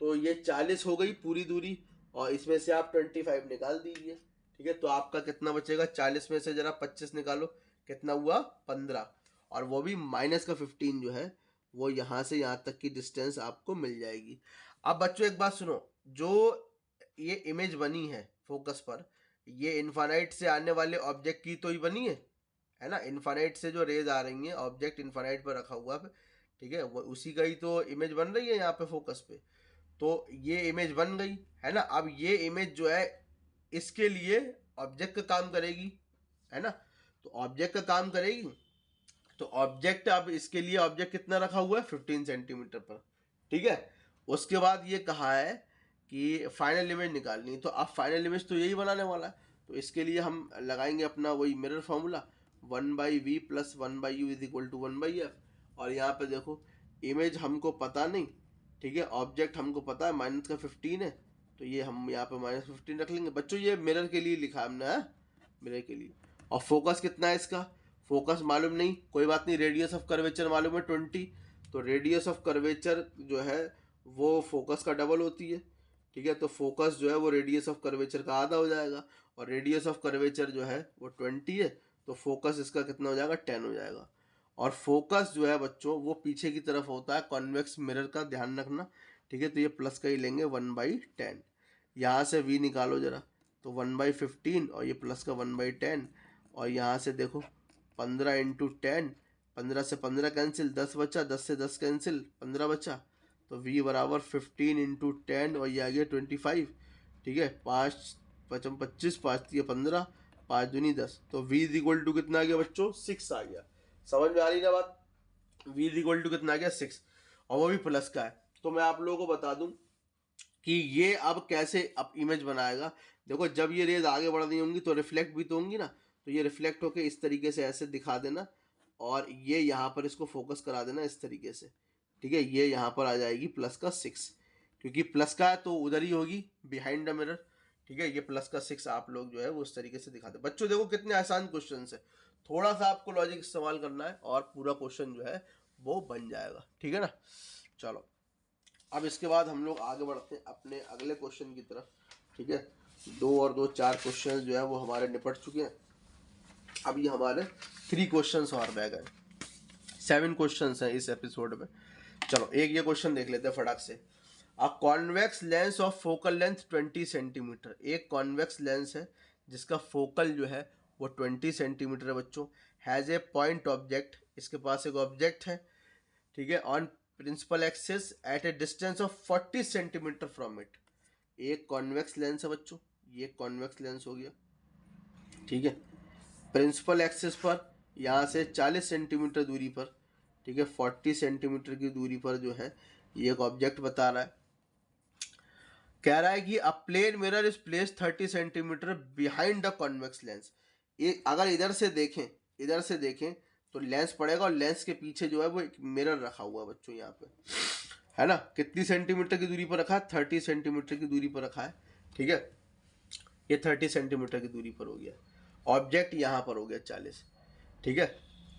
तो ये 40 हो गई पूरी दूरी, और इसमें से आप 25 निकाल दीजिए। ठीक है, तो आपका कितना बचेगा, 40 में से जरा 25 निकालो, कितना हुआ 15, और वो भी माइनस का 15 जो है वो यहाँ से यहाँ तक की डिस्टेंस आपको मिल जाएगी। अब बच्चों एक बात सुनो, जो ये इमेज बनी है फोकस पर, ये इन्फानाइट से आने वाले ऑब्जेक्ट की तो ही बनी है ना, इन्फानाइट से जो रेज आ रही हैं, ऑब्जेक्ट इन्फानाइट पर रखा हुआ है, ठीक है, वो उसी का ही तो इमेज बन रही है यहाँ पे फोकस पे, तो ये इमेज बन गई है ना। अब ये इमेज जो है इसके लिए ऑब्जेक्ट का काम करेगी, है ना, तो ऑब्जेक्ट का काम करेगी, तो ऑब्जेक्ट, अब इसके लिए ऑब्जेक्ट कितना रखा हुआ है 15 सेंटीमीटर पर, ठीक है। उसके बाद ये कहा है कि फाइनल इमेज निकालनी, तो अब फाइनल इमेज तो यही बनाने वाला है, तो इसके लिए हम लगाएंगे अपना वही mirror formula, 1/v + 1/u = 1/f, और यहाँ पे देखो इमेज हमको पता नहीं, ठीक है, ऑब्जेक्ट हमको पता है माइनस का 15 है, तो ये हम यहाँ पे -15 रख लेंगे बच्चों, ये मिरर के लिए लिखा हमने, है मिरर के लिए। और फोकस कितना है इसका, फोकस मालूम नहीं, कोई बात नहीं, रेडियस ऑफ कर्वेचर मालूम है 20, तो रेडियस ऑफ कर्वेचर जो है वो फोकस का डबल होती है, ठीक है, तो फोकस जो है वो रेडियस ऑफ कर्वेचर का आधा हो जाएगा, और रेडियस ऑफ कर्वेचर जो है वो 20 है, तो फोकस इसका कितना हो जाएगा 10 हो जाएगा। और फोकस जो है बच्चों वो पीछे की तरफ होता है, कॉन्वेक्स मिरर का ध्यान रखना, ठीक है, तो ये प्लस का ही लेंगे 1/10, यहाँ से v निकालो जरा, तो 1/15, और ये प्लस का 1/10, और यहाँ से देखो 15 × 10, 15 से 15 कैंसिल, 10 बचा, 10 से 10 कैंसिल, 15 बचा, तो v = 15 × 10, और ये आ गया 25, ठीक है, 5 5 25, 5 3 15, 5 दूनी 10, तो v = कितना आ गया बच्चों 6 आ गया। समझ में आ रही ना बात, v = कितना आ गया 6, और वो भी प्लस का है। तो मैं आप लोगों को बता दूं कि ये अब कैसे अब इमेज बनाएगा, देखो जब ये रेज आगे बढ़ रही होंगी तो रिफ्लेक्ट भी तो होंगी ना, तो ये रिफ्लेक्ट होके इस तरीके से ऐसे दिखा देना, और ये यहाँ पर इसको फोकस करा देना इस तरीके से, ठीक है, ये यहाँ पर आ जाएगी प्लस का 6, क्योंकि प्लस का है तो उधर ही होगी बिहाइंड द मिरर, ठीक है, ये प्लस का 6 आप लोग जो है वो इस तरीके से दिखाते। बच्चों देखो कितने आसान क्वेश्चन है, थोड़ा सा आपको लॉजिक इस्तेमाल करना है और पूरा क्वेश्चन जो है वो बन जाएगा, ठीक है ना। चलो अब इसके बाद हम लोग आगे बढ़ते हैं अपने अगले क्वेश्चन की तरफ, ठीक है, 2 और 2 4 क्वेश्चन जो है वो हमारे निपट चुके हैं, अब ये हमारे 3 क्वेश्चन और रह गए, 7 क्वेश्चन हैं इस एपिसोड में। चलो एक ये क्वेश्चन देख लेते हैं फटाक से। अ convex lens of focal length 20 centimetre, एक कॉन्वेक्स लेंस है जिसका फोकल जो है वो 20 सेंटीमीटर है बच्चों, हैज़ ए पॉइंट ऑब्जेक्ट, इसके पास एक ऑब्जेक्ट है, ठीक है, on principal axis at a distance of 40 centimetre from it, एक कॉन्वेक्स लेंस है बच्चों, ये कॉन्वेक्स लेंस हो गया, ठीक है, प्रिंसिपल एक्सिस पर यहाँ से 40 सेंटीमीटर दूरी पर, ठीक है, 40 सेंटीमीटर की दूरी पर जो है ये एक ऑब्जेक्ट बता रहा है, कह रहा है कि a plane mirror is place 30 centimetre behind the convex lens, अगर इधर से देखें तो लेंस पड़ेगा, और लेंस के पीछे जो है वो एक मिरर रखा हुआ है बच्चों यहाँ पे, है ना, कितनी सेंटीमीटर की दूरी पर रखा है 30 सेंटीमीटर की दूरी पर रखा है, ठीक है, ये 30 सेंटीमीटर की दूरी पर हो गया, ऑब्जेक्ट यहाँ पर हो गया 40, ठीक है।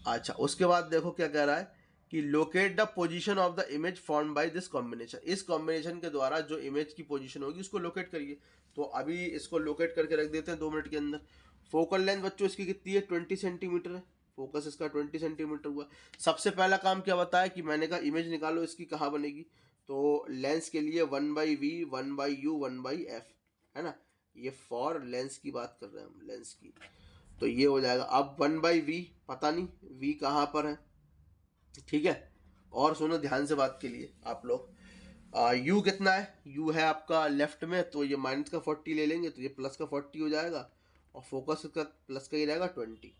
अच्छा उसके बाद देखो क्या कह रहा है कि locate the position of the image form by this combination, इस कॉम्बिनेशन के द्वारा जो इमेज की पोजीशन होगी उसको लोकेट करिए, तो अभी इसको लोकेट करके रख देते हैं 2 मिनट के अंदर। फोकल लेंथ बच्चों इसकी कितनी है 20 सेंटीमीटर है, फोकस इसका 20 सेंटीमीटर हुआ। सबसे पहला काम क्या बताया कि मैंने कहा इमेज निकालो इसकी कहाँ बनेगी, तो लेंस के लिए 1/v 1/u 1/f, है ना, ये फॉर लेंस की बात कर रहे हैं हम, लेंस की, तो ये हो जाएगा। अब 1/v पता नहीं v कहाँ पर है, ठीक है, और सुनो ध्यान से बात के लिए आप लोग, u कितना है, u है आपका लेफ्ट में, तो ये माइनस का 40 ले लेंगे तो ये प्लस का 40 हो जाएगा, और फोकस का प्लस का ही रहेगा 20।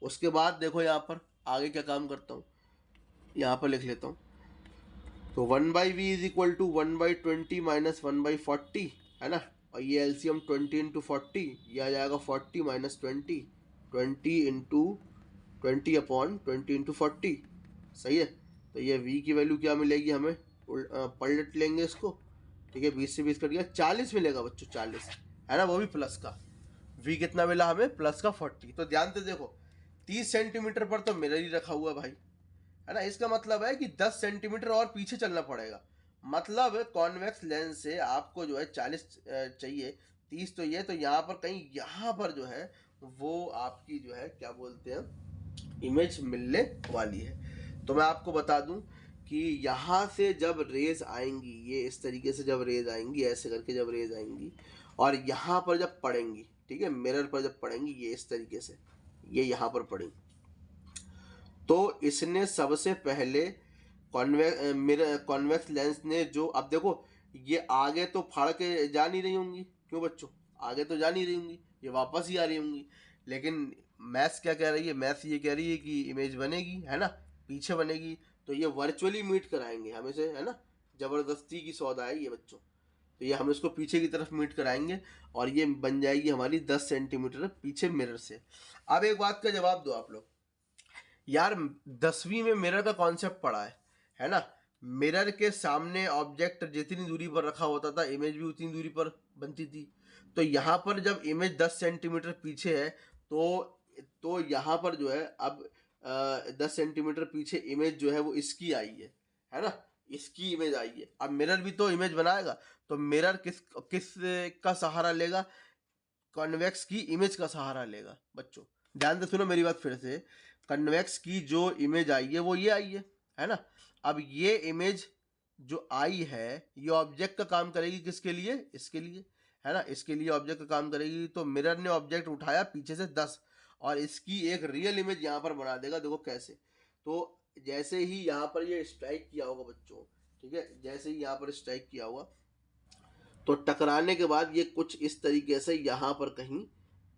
उसके बाद देखो यहाँ पर आगे क्या काम करता हूँ, यहाँ पर लिख लेता हूँ, तो 1/v = 1/20 - 1/40, है ना, और ये एलसीएम 20 × 40, ये आ जाएगा 40 - 20, 20 × 20/20 × 40, सही है। तो ये v की वैल्यू क्या मिलेगी हमें, पलट लेंगे इसको, ठीक है, 20 से 20 कट गया 40 मिलेगा बच्चों, 40, है ना, वो भी प्लस का, v कितना मिला हमें प्लस का 40। तो ध्यान से देखो 30 सेंटीमीटर पर तो मिरर ही रखा हुआ भाई, है ना। इसका मतलब है कि 10 सेंटीमीटर और पीछे चलना पड़ेगा। मतलब कॉन्वेक्स लेंस से आपको जो है 40 चाहिए, 30 तो ये, तो यहाँ पर कहीं यहाँ पर जो है वो आपकी जो है क्या बोलते हैं इमेज मिलने वाली है। तो मैं आपको बता दूं कि यहाँ से जब रेज आएंगी, ये इस तरीके से जब रेज आएंगी, ऐसे करके जब रेज आएंगी और यहाँ पर जब पड़ेंगी, ठीक है, मिरर पर जब पड़ेंगी, ये इस तरीके से ये यहाँ पर पड़ेंगी, तो इसने सबसे पहले कॉन्वेक्स लेंस ने जो, अब देखो ये आगे तो फाड़ के जा नहीं रही होंगी, क्यों बच्चों, आगे तो जा नहीं रही होंगी, ये वापस ही आ रही होंगी। लेकिन मैथ्स क्या कह रही है, मैथ्स ये कह रही है कि इमेज बनेगी, है ना, पीछे बनेगी, तो ये वर्चुअली मीट कराएंगे हमें से, है ना, जबरदस्ती की सौदा है ये बच्चों। तो ये हम इसको पीछे की तरफ मीट कराएंगे और ये बन जाएगी हमारी 10 सेंटीमीटर पीछे मिरर से। अब एक बात का जवाब दो आप लोग, यार 10वीं में मिरर का कॉन्सेप्ट पढ़ा है ना। मिरर के सामने ऑब्जेक्ट जितनी दूरी पर रखा होता था, इमेज भी उतनी दूरी पर बनती थी। तो यहाँ पर जब इमेज 10 सेंटीमीटर पीछे है, तो यहाँ पर जो है अब 10 सेंटीमीटर पीछे इमेज जो है वो इसकी आई है ना, इसकी इमेज आई है। अब मिरर भी तो इमेज बनाएगा, तो मिरर किस किस का सहारा लेगा, कॉन्वेक्स की इमेज का सहारा लेगा। बच्चों ध्यान से सुनो मेरी बात फिर से, कन्वेक्स की जो इमेज आई है वो ये आई है ना। अब ये इमेज जो आई है ये ऑब्जेक्ट का काम करेगी, किसके लिए, इसके लिए, है ना, इसके लिए ऑब्जेक्ट का काम करेगी। तो मिरर ने ऑब्जेक्ट उठाया पीछे से 10 और इसकी एक रियल इमेज यहाँ पर बना देगा, देखो कैसे। तो जैसे ही यहाँ पर ये स्ट्राइक किया होगा बच्चों, ठीक है, जैसे ही यहाँ पर स्ट्राइक किया होगा, तो टकराने के बाद ये कुछ इस तरीके से यहाँ पर कहीं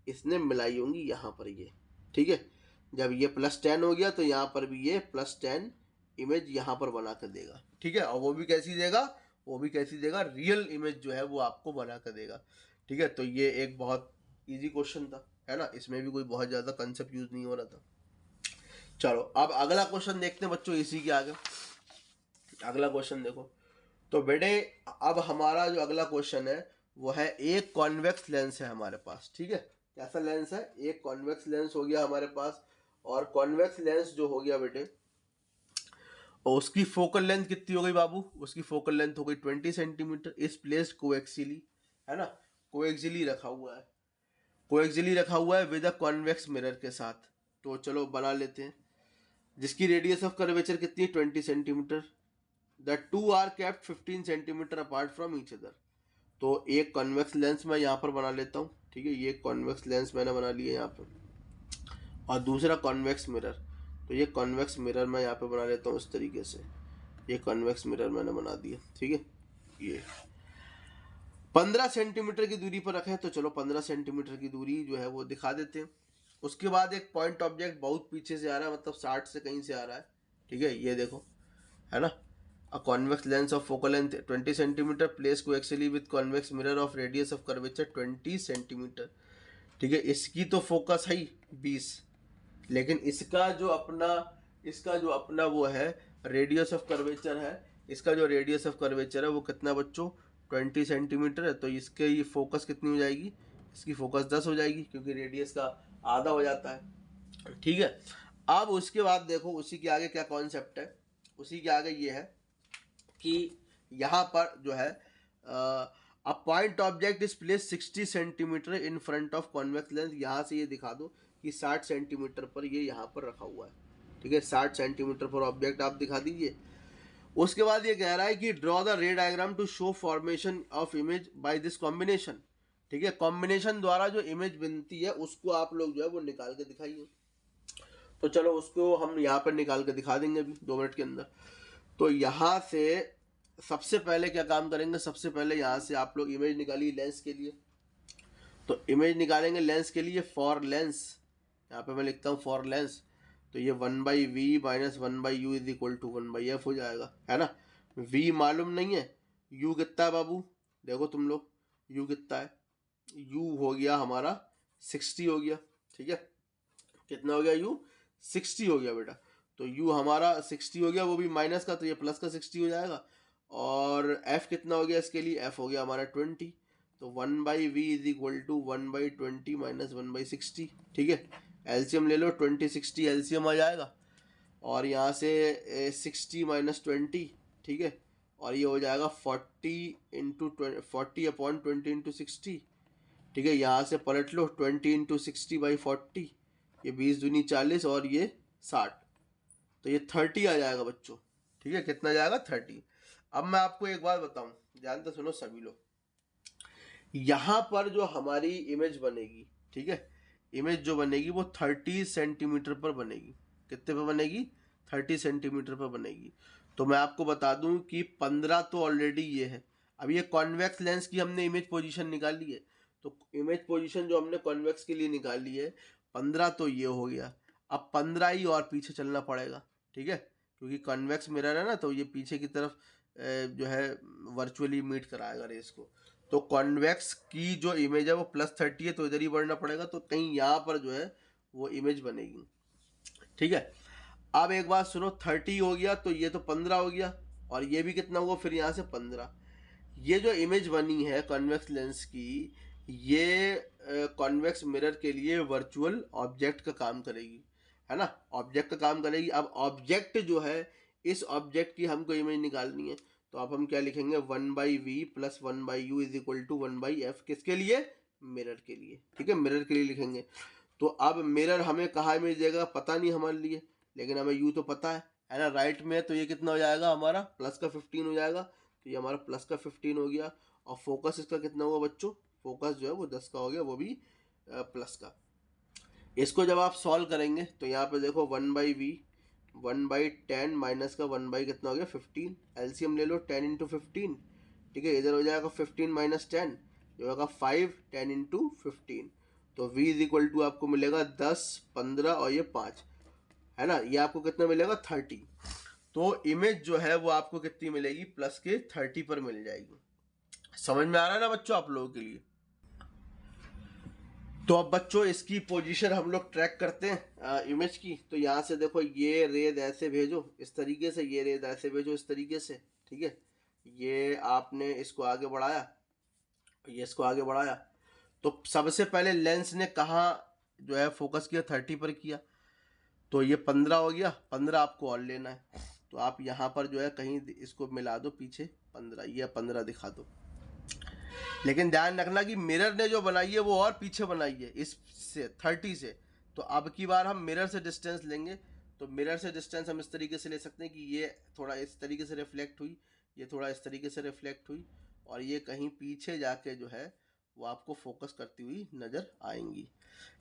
इसने मिलाई होंगी, यहाँ पर ये, ठीक है। जब ये +10 हो गया तो यहाँ पर भी ये +10 इमेज यहाँ पर बना कर देगा, ठीक है। और वो भी कैसी देगा, वो भी कैसी देगा, रियल इमेज जो है वो आपको बना कर देगा, ठीक है। तो ये एक बहुत इजी क्वेश्चन था, है ना, इसमें भी कोई बहुत ज़्यादा कंसेप्ट यूज नहीं हो रहा था। चलो अब अगला क्वेश्चन देखते हैं बच्चों, इसी के आगे अगला क्वेश्चन देखो। तो बेटे अब हमारा जो अगला क्वेश्चन है वो है, एक कॉन्वेक्स लेंस है हमारे पास, ठीक है। कैसा लेंस है, एक कॉन्वेक्स लेंस हो गया हमारे पास। और कॉन्वेक्स लेंस जो हो गया बेटे, और उसकी फोकल लेंथ कितनी हो गई बाबू, उसकी फोकल लेंथ हो गई 20 सेंटीमीटर। इस प्लेस्ड कोएक्सियली, है ना, कोएक्सियली रखा हुआ है, कोएक्सियली रखा हुआ है विद अ कॉन्वेक्स मिरर के साथ। तो चलो बना लेते हैं, जिसकी रेडियस ऑफ कर्वेचर कितनी है, 20 centimetre. The two are kept 15 centimetre apart from each other. तो एक कॉन्वेक्स लेंस मैं यहाँ पर बना लेता हूँ, ठीक है, ये कॉन्वेक्स लेंस मैंने बना लिया यहाँ पर, और दूसरा कॉन्वेक्स मिरर। तो ये कॉन्वेक्स मिरर मैं यहाँ पे बना लेता हूँ इस तरीके से, ये कॉन्वेक्स मिरर मैंने बना दिया, ठीक है। ये 15 सेंटीमीटर की दूरी पर रखा है, तो चलो 15 सेंटीमीटर की दूरी जो है वो दिखा देते हैं। उसके बाद एक पॉइंट ऑब्जेक्ट बहुत पीछे से आ रहा है, मतलब 60 से कहीं से आ रहा है, ठीक है, ये देखो, है ना। A convex lens of focal length 20 centimeter placed coaxially with convex mirror of radius of curvature 20 centimeter, ठीक है। इसकी तो फोकस है 20, लेकिन इसका जो अपना वो है रेडियस ऑफ कर्वेचर है, इसका जो रेडियस ऑफ कर्वेचर है वो कितना बच्चों, 20 सेंटीमीटर है। तो इसके ये फोकस कितनी हो जाएगी, इसकी फोकस 10 हो जाएगी, क्योंकि रेडियस का आधा हो जाता है, ठीक है। अब उसके बाद देखो उसी के आगे क्या कॉन्सेप्ट है, उसी के आगे ये है कि यहाँ पर जो है a point object is place 60 centimetre in front of convex lens. यहाँ से ये दिखा दो कि 60 सेंटीमीटर पर ये यहाँ पर रखा हुआ है, ठीक है, 60 सेंटीमीटर पर ऑब्जेक्ट आप दिखा दीजिए। उसके बाद ये कह रहा है कि draw the ray diagram to show formation of image by this combination, ठीक है। कॉम्बिनेशन द्वारा जो इमेज बनती है उसको आप लोग जो है वो निकाल के दिखाइए। तो चलो उसको हम यहाँ पर निकाल के दिखा देंगे अभी 2 मिनट के अंदर। तो यहाँ से सबसे पहले क्या काम करेंगे, सबसे पहले यहाँ से आप लोग इमेज निकालिए लेंस के लिए। तो इमेज निकालेंगे लेंस के लिए, फॉर लेंस, यहाँ पे मैं लिखता हूँ फॉर लेंस। तो ये 1/v minus 1/u is equal to 1/f हो जाएगा, है ना। v मालूम नहीं है, u कितना है बाबू, देखो तुम लोग u कितना है, u हो गया हमारा 60 हो गया, ठीक है। कितना हो गया, u 60 हो गया बेटा। तो u हमारा 60 हो गया, वो भी माइनस का, तो ये प्लस का 60 हो जाएगा। और f कितना हो गया इसके लिए, f हो गया हमारा 20। तो 1/v is equal to 1/20 minus 1/60, ठीक है। एलसीएम ले लो, 20 60 एलसीएम आ जाएगा। और यहाँ से 60 - 20, ठीक है, और ये हो जाएगा 40/20 ठीक है। यहाँ से पलट लो 20 × 60/40, ये 20×2 = 40 और ये 60, तो ये 30 आ जाएगा बच्चों, ठीक है। कितना जाएगा? 30। अब मैं आपको एक बात बताऊं, ध्यान से सुनो सभी लोग। यहाँ पर जो हमारी इमेज बनेगी, ठीक है, इमेज जो बनेगी वो 30 सेंटीमीटर पर बनेगी। कितने पर बनेगी? 30 सेंटीमीटर पर बनेगी। तो मैं आपको बता दूं कि 15 तो ऑलरेडी ये है। अब ये कॉन्वेक्स लेंस की हमने इमेज पोजीशन निकाली है, तो इमेज पोजीशन जो हमने कॉन्वेक्स के लिए निकाली है 15, तो ये हो गया। अब 15 ही और पीछे चलना पड़ेगा, ठीक है, क्योंकि कॉन्वेक्स मिरर है ना, तो ये पीछे की तरफ जो है वर्चुअली मीट कराएगा रेस को। तो कॉन्वेक्स की जो इमेज है वो +30 है, तो इधर ही बढ़ना पड़ेगा, तो कहीं यहाँ पर जो है वो इमेज बनेगी, ठीक है। अब एक बात सुनो, 30 हो गया तो ये तो 15 हो गया, और ये भी कितना हुआ फिर यहाँ से 15। ये जो इमेज बनी है कॉन्वेक्स लेंस की, ये कॉन्वेक्स मिरर के लिए वर्चुअल ऑब्जेक्ट का काम करेगी, है ना, ऑब्जेक्ट का काम करेगी। अब ऑब्जेक्ट जो है, इस ऑब्जेक्ट की हमको इमेज निकालनी है, तो अब हम क्या लिखेंगे? 1/v + 1/u = 1/f। किसके लिए? मिरर के लिए, ठीक है, मिरर के लिए लिखेंगे। तो अब मिरर हमें कहाँ इमेज देगा पता नहीं हमारे लिए, लेकिन हमें यू तो पता है ना, राइट में। तो ये कितना हो जाएगा हमारा? +15 हो जाएगा, तो ये हमारा +15 हो गया। और फोकस इसका कितना हुआ बच्चों? फोकस जो है वो 10 का हो गया, वो भी प्लस का। इसको जब आप सॉल्व करेंगे तो यहाँ पे देखो 1/v 1/10 माइनस का 1/ कितना हो गया? 15। एलसीएम ले लो 10 × 15, ठीक है। इधर हो जाएगा 15 - 10 जो होगा 5, 10 × 15। तो v = आपको मिलेगा 10, 15 और ये 5, है ना। ये आपको कितना मिलेगा? 30। तो इमेज जो है वो आपको कितनी मिलेगी? +30 पर मिल जाएगी। समझ में आ रहा है ना बच्चों आप लोगों के लिए? तो अब बच्चों इसकी पोजीशन हम लोग ट्रैक करते हैं इमेज की। तो यहाँ से देखो, ये रेज ऐसे भेजो इस तरीके से, ये रेज ऐसे भेजो इस तरीके से, ठीक है। ये आपने इसको आगे बढ़ाया, ये इसको आगे बढ़ाया, तो सबसे पहले लेंस ने कहाँ जो है फोकस किया? 30 पर किया, तो ये 15 हो गया। 15 आपको और लेना है, तो आप यहाँ पर जो है कहीं इसको मिला दो पीछे 15, ये 15 दिखा दो। लेकिन ध्यान रखना कि मिरर ने जो बनाई है वो और पीछे बनाई है इससे 30 से। तो अब की बार हम मिरर से डिस्टेंस लेंगे, तो मिरर से डिस्टेंस हम इस तरीके से ले सकते हैं कि ये थोड़ा इस तरीके से रिफ्लेक्ट हुई, ये थोड़ा इस तरीके से रिफ्लेक्ट हुई, और ये कहीं पीछे जाके जो है वो आपको फोकस करती हुई नज़र आएंगी,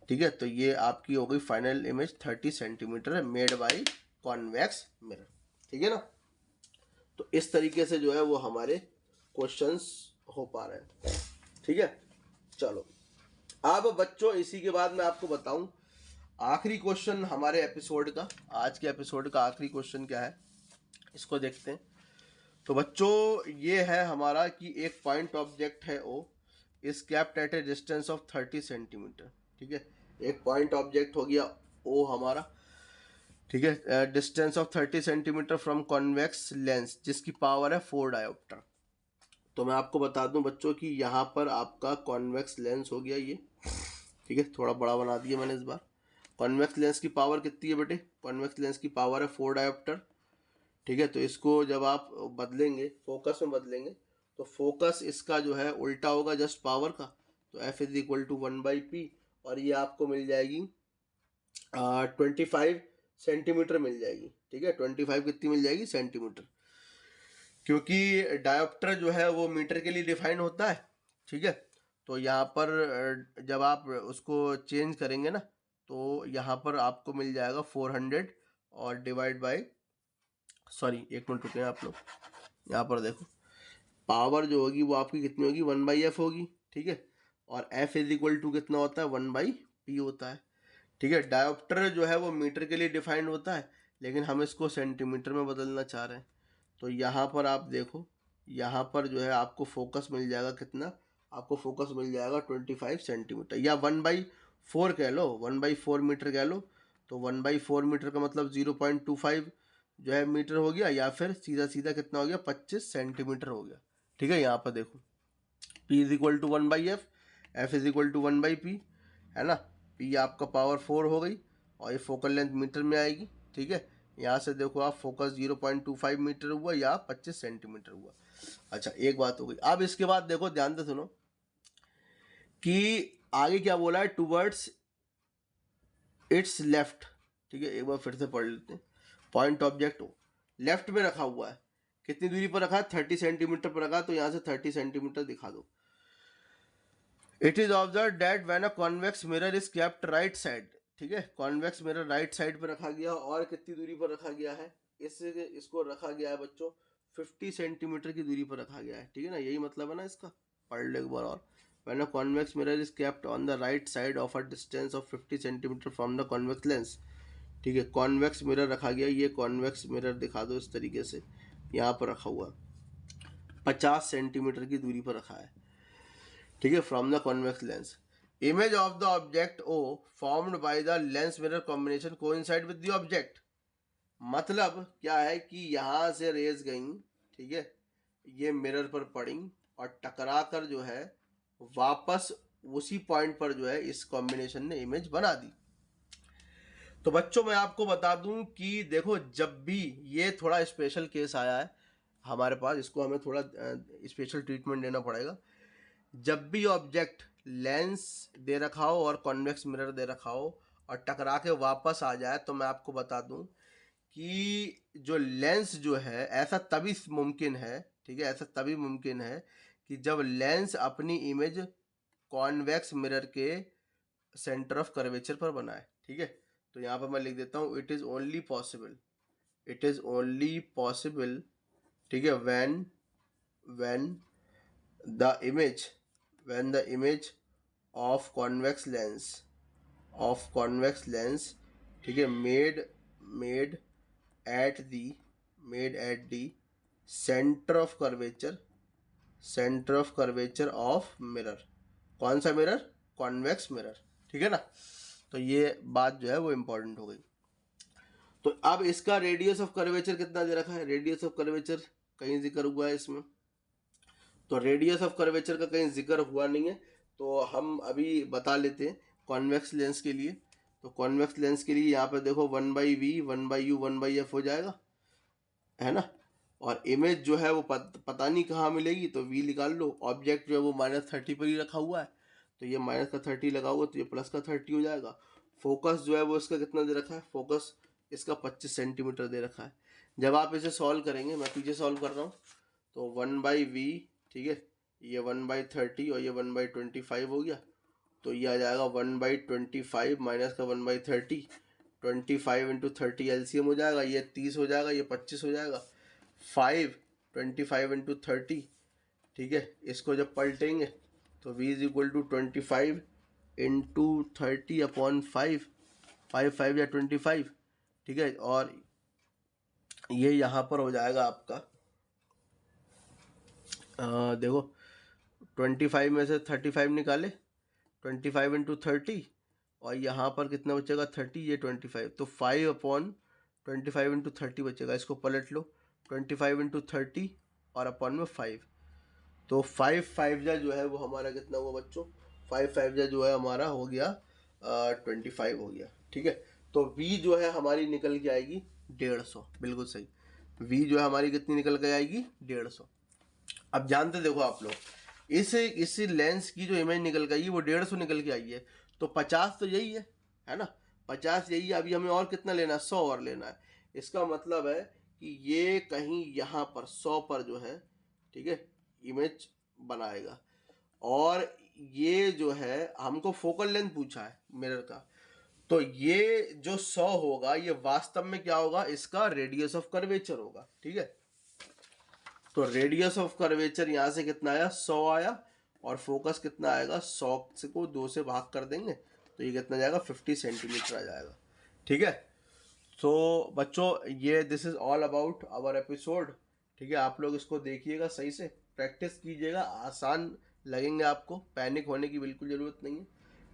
ठीक है। तो ये आपकी हो गई final image 30 centimetre made by convex mirror, ठीक है ना। तो इस तरीके से जो है वो हमारे क्वेश्चंस हो पा रहे हैं, ठीक है। चलो अब बच्चों इसी के बाद मैं आपको बताऊं आखिरी क्वेश्चन हमारे एपिसोड का, आज के एपिसोड का आखिरी क्वेश्चन क्या है, इसको देखते हैं। तो बच्चों ये है हमारा कि एक पॉइंट ऑब्जेक्ट है O is kept at a distance of 30 centimetre, ठीक है। एक पॉइंट ऑब्जेक्ट हो गया ओ हमारा, ठीक है, distance of 30 centimetre from convex lens जिसकी पावर है 4 डायोप्टर। तो मैं आपको बता दूं बच्चों कि यहाँ पर आपका कॉन्वेक्स लेंस हो गया ये, ठीक है, थोड़ा बड़ा बना दिया मैंने इस बार। कॉन्वेक्स लेंस की पावर कितनी है बेटे? कॉन्वेक्स लेंस की पावर है 4 डायोप्टर, ठीक है। तो इसको जब आप बदलेंगे, फोकस में बदलेंगे, तो फोकस इसका जो है उल्टा होगा जस्ट पावर का, तो F = 1/p, और ये आपको मिल जाएगी 25 सेंटीमीटर मिल जाएगी, ठीक है। 25 कितनी मिल जाएगी? सेंटीमीटर, क्योंकि डायोप्टर जो है वो मीटर के लिए डिफाइन होता है, ठीक है। तो यहाँ पर जब आप उसको चेंज करेंगे ना, तो यहाँ पर आपको मिल जाएगा 400 और डिवाइड बाय, सॉरी 1 मिनट रुके आप लोग, यहाँ पर देखो पावर जो होगी वो आपकी कितनी होगी? 1/f होगी, ठीक है। और F = कितना होता है? 1/p होता है, ठीक है। डायोप्टर जो है वो मीटर के लिए डिफाइंड होता है, लेकिन हम इसको सेंटीमीटर में बदलना चाह रहे हैं। तो यहाँ पर आप देखो, यहाँ पर जो है आपको फोकस मिल जाएगा कितना? आपको फोकस मिल जाएगा 25 सेंटीमीटर, या 1/4 कह लो, 1/4 मीटर कह लो। तो 1/4 मीटर का मतलब 0.25 जो है मीटर हो गया, या फिर सीधा सीधा कितना हो गया? 25 सेंटीमीटर हो गया, ठीक है। यहाँ पर देखो P = 1/f, F = 1/p, है ना। P आपका पावर 4 हो गई, और ये फोकल लेंथ मीटर में आएगी, ठीक है। यहाँ से देखो आप फोकस 0.25 मीटर हुआ या 25 सेंटीमीटर हुआ। अच्छा, एक बात हो गई। अब इसके बाद देखो, ध्यान से सुनो कि आगे क्या बोला है, टूवर्ड्स इट्स लेफ्ट। ठीक है, एक बार फिर से पढ़ लेते हैं। पॉइंट ऑब्जेक्ट लेफ्ट में रखा हुआ है, कितनी दूरी पर रखा है, 30 सेंटीमीटर पर रखा, तो यहाँ से 30 सेंटीमीटर दिखा दो। It is observe that when a convex mirror is kept right side. ठीक है, कॉन्वेक्स मिरर राइट साइड पर रखा गया, और कितनी दूरी पर रखा गया है, इसको रखा गया है बच्चों 50 सेंटीमीटर की दूरी पर रखा गया है। ठीक है ना, यही मतलब है ना इसका, पढ़ लो एक बार और। When a convex mirror is kept on the right side of a distance of 50 centimetre from the convex lens। ठीक है, कॉन्वेक्स मिरर रखा गया, ये कॉन्वेक्स मिरर दिखा दो इस तरीके से, यहाँ पर रखा हुआ 50 सेंटीमीटर की दूरी पर रखा है। ठीक है, from the convex lens. Image of the object O formed by the lens mirror combination coincide with the object. मतलब क्या है कि यहाँ से रेज गई, ठीक है, ये मिरर पर पड़ी और टकरा कर जो है वापस उसी पॉइंट पर जो है इस कॉम्बिनेशन ने इमेज बना दी। तो बच्चों मैं आपको बता दूं कि देखो, जब भी ये थोड़ा स्पेशल केस आया है हमारे पास, इसको हमें थोड़ा स्पेशल ट्रीटमेंट देना पड़ेगा। जब भी ऑब्जेक्ट लेंस दे रखा हो और कॉन्वेक्स मिरर दे रखा हो और टकरा के वापस आ जाए, तो मैं आपको बता दूं कि जो लेंस जो है, ऐसा तभी मुमकिन है, ठीक है, ऐसा तभी मुमकिन है कि जब लेंस अपनी इमेज कॉन्वेक्स मिरर के सेंटर ऑफ कर्वेचर पर बनाए। ठीक है, तो यहाँ पर मैं लिख देता हूँ, it is only possible, it is only possible, ठीक है, when the image of convex lens, ठीक है, made at the centre of curvature of mirror. कौन सा मिरर, कॉन्वेक्स मिरर। ठीक है ना, तो ये बात जो है वो इंपॉर्टेंट हो गई। तो अब इसका रेडियस ऑफ कर्वेचर कितना दे रखा है, रेडियस ऑफ कर्वेचर कहीं जिक्र हुआ है इसमें, तो रेडियस ऑफ कर्वेचर का कहीं जिक्र हुआ नहीं है, तो हम अभी बता लेते हैं कॉन्वेक्स लेंस के लिए। तो कॉन्वेक्स लेंस के लिए यहाँ पे देखो 1/v 1/u 1/f हो जाएगा, है ना। और इमेज जो है वो पता नहीं कहाँ मिलेगी, तो v निकाल लो। ऑब्जेक्ट जो है वो -30 पर ही रखा हुआ है, तो ये माइनस का 30 लगा हुआ, तो ये प्लस का 30 हो जाएगा। फोकस जो है वो इसका कितना दे रखा है, फोकस इसका 25 सेंटीमीटर दे रखा है। जब आप इसे सॉल्व करेंगे, मैं पीछे सॉल्व कर रहा हूँ, तो 1/v, ठीक है, ये 1/30 और ये 1/25 हो गया, तो ये आ जाएगा 1/25 माइनस का 1/30, 25 इंटू 30 एलसीएम हो जाएगा, ये 30 हो जाएगा, ये 25 हो जाएगा, 25 इंटू 30, ठीक है। इसको जब पलटेंगे तो v is equal to 25 into 30 upon 5, 5 या 25, ठीक है। और ये यहाँ पर हो जाएगा आपका देखो 25 में से 35 निकाले, 25 इंटू 30, और यहाँ पर कितना बचेगा 30, ये 25, तो 5/25 इंटू 30 बचेगा। इसको पलट लो, 25 इंटू 30 और अपॉन में 5, तो 5 जा जो है वो हमारा कितना हुआ बच्चों, 5 जा जो है हमारा हो गया 25 हो गया। ठीक है, तो v जो है हमारी निकल के आएगी 150, बिल्कुल सही। v जो है हमारी कितनी निकल के आएगी 150। अब जानते देखो आप लोग, इस लेंस की जो इमेज निकल के आई वो 150 निकल के आई है, तो 50 तो यही है ना, 50 यही है। अभी हमें और कितना लेना है, 100 और लेना है। इसका मतलब है कि ये कहीं यहाँ पर 100 पर जो है, ठीक है, इमेज बनाएगा। और ये जो है हमको फोकल लेंथ पूछा है मिरर का, तो ये जो 100 होगा ये वास्तव में क्या होगा, इसका रेडियस ऑफ कर्वेचर होगा। ठीक है, तो रेडियस ऑफ कर्वेचर यहाँ से कितना आया, 100 आया, और फोकस कितना आएगा, 100 को 2 से भाग कर देंगे तो ये कितना जाएगा, 50 सेंटीमीटर आ जाएगा। ठीक है, तो बच्चों ये this is all about our episode. ठीक है, आप लोग इसको देखिएगा, सही से प्रैक्टिस कीजिएगा, आसान लगेंगे आपको, पैनिक होने की बिल्कुल ज़रूरत नहीं है।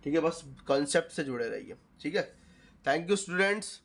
ठीक है, बस कॉन्सेप्ट से जुड़े रहिए। ठीक है, थैंक यू स्टूडेंट्स।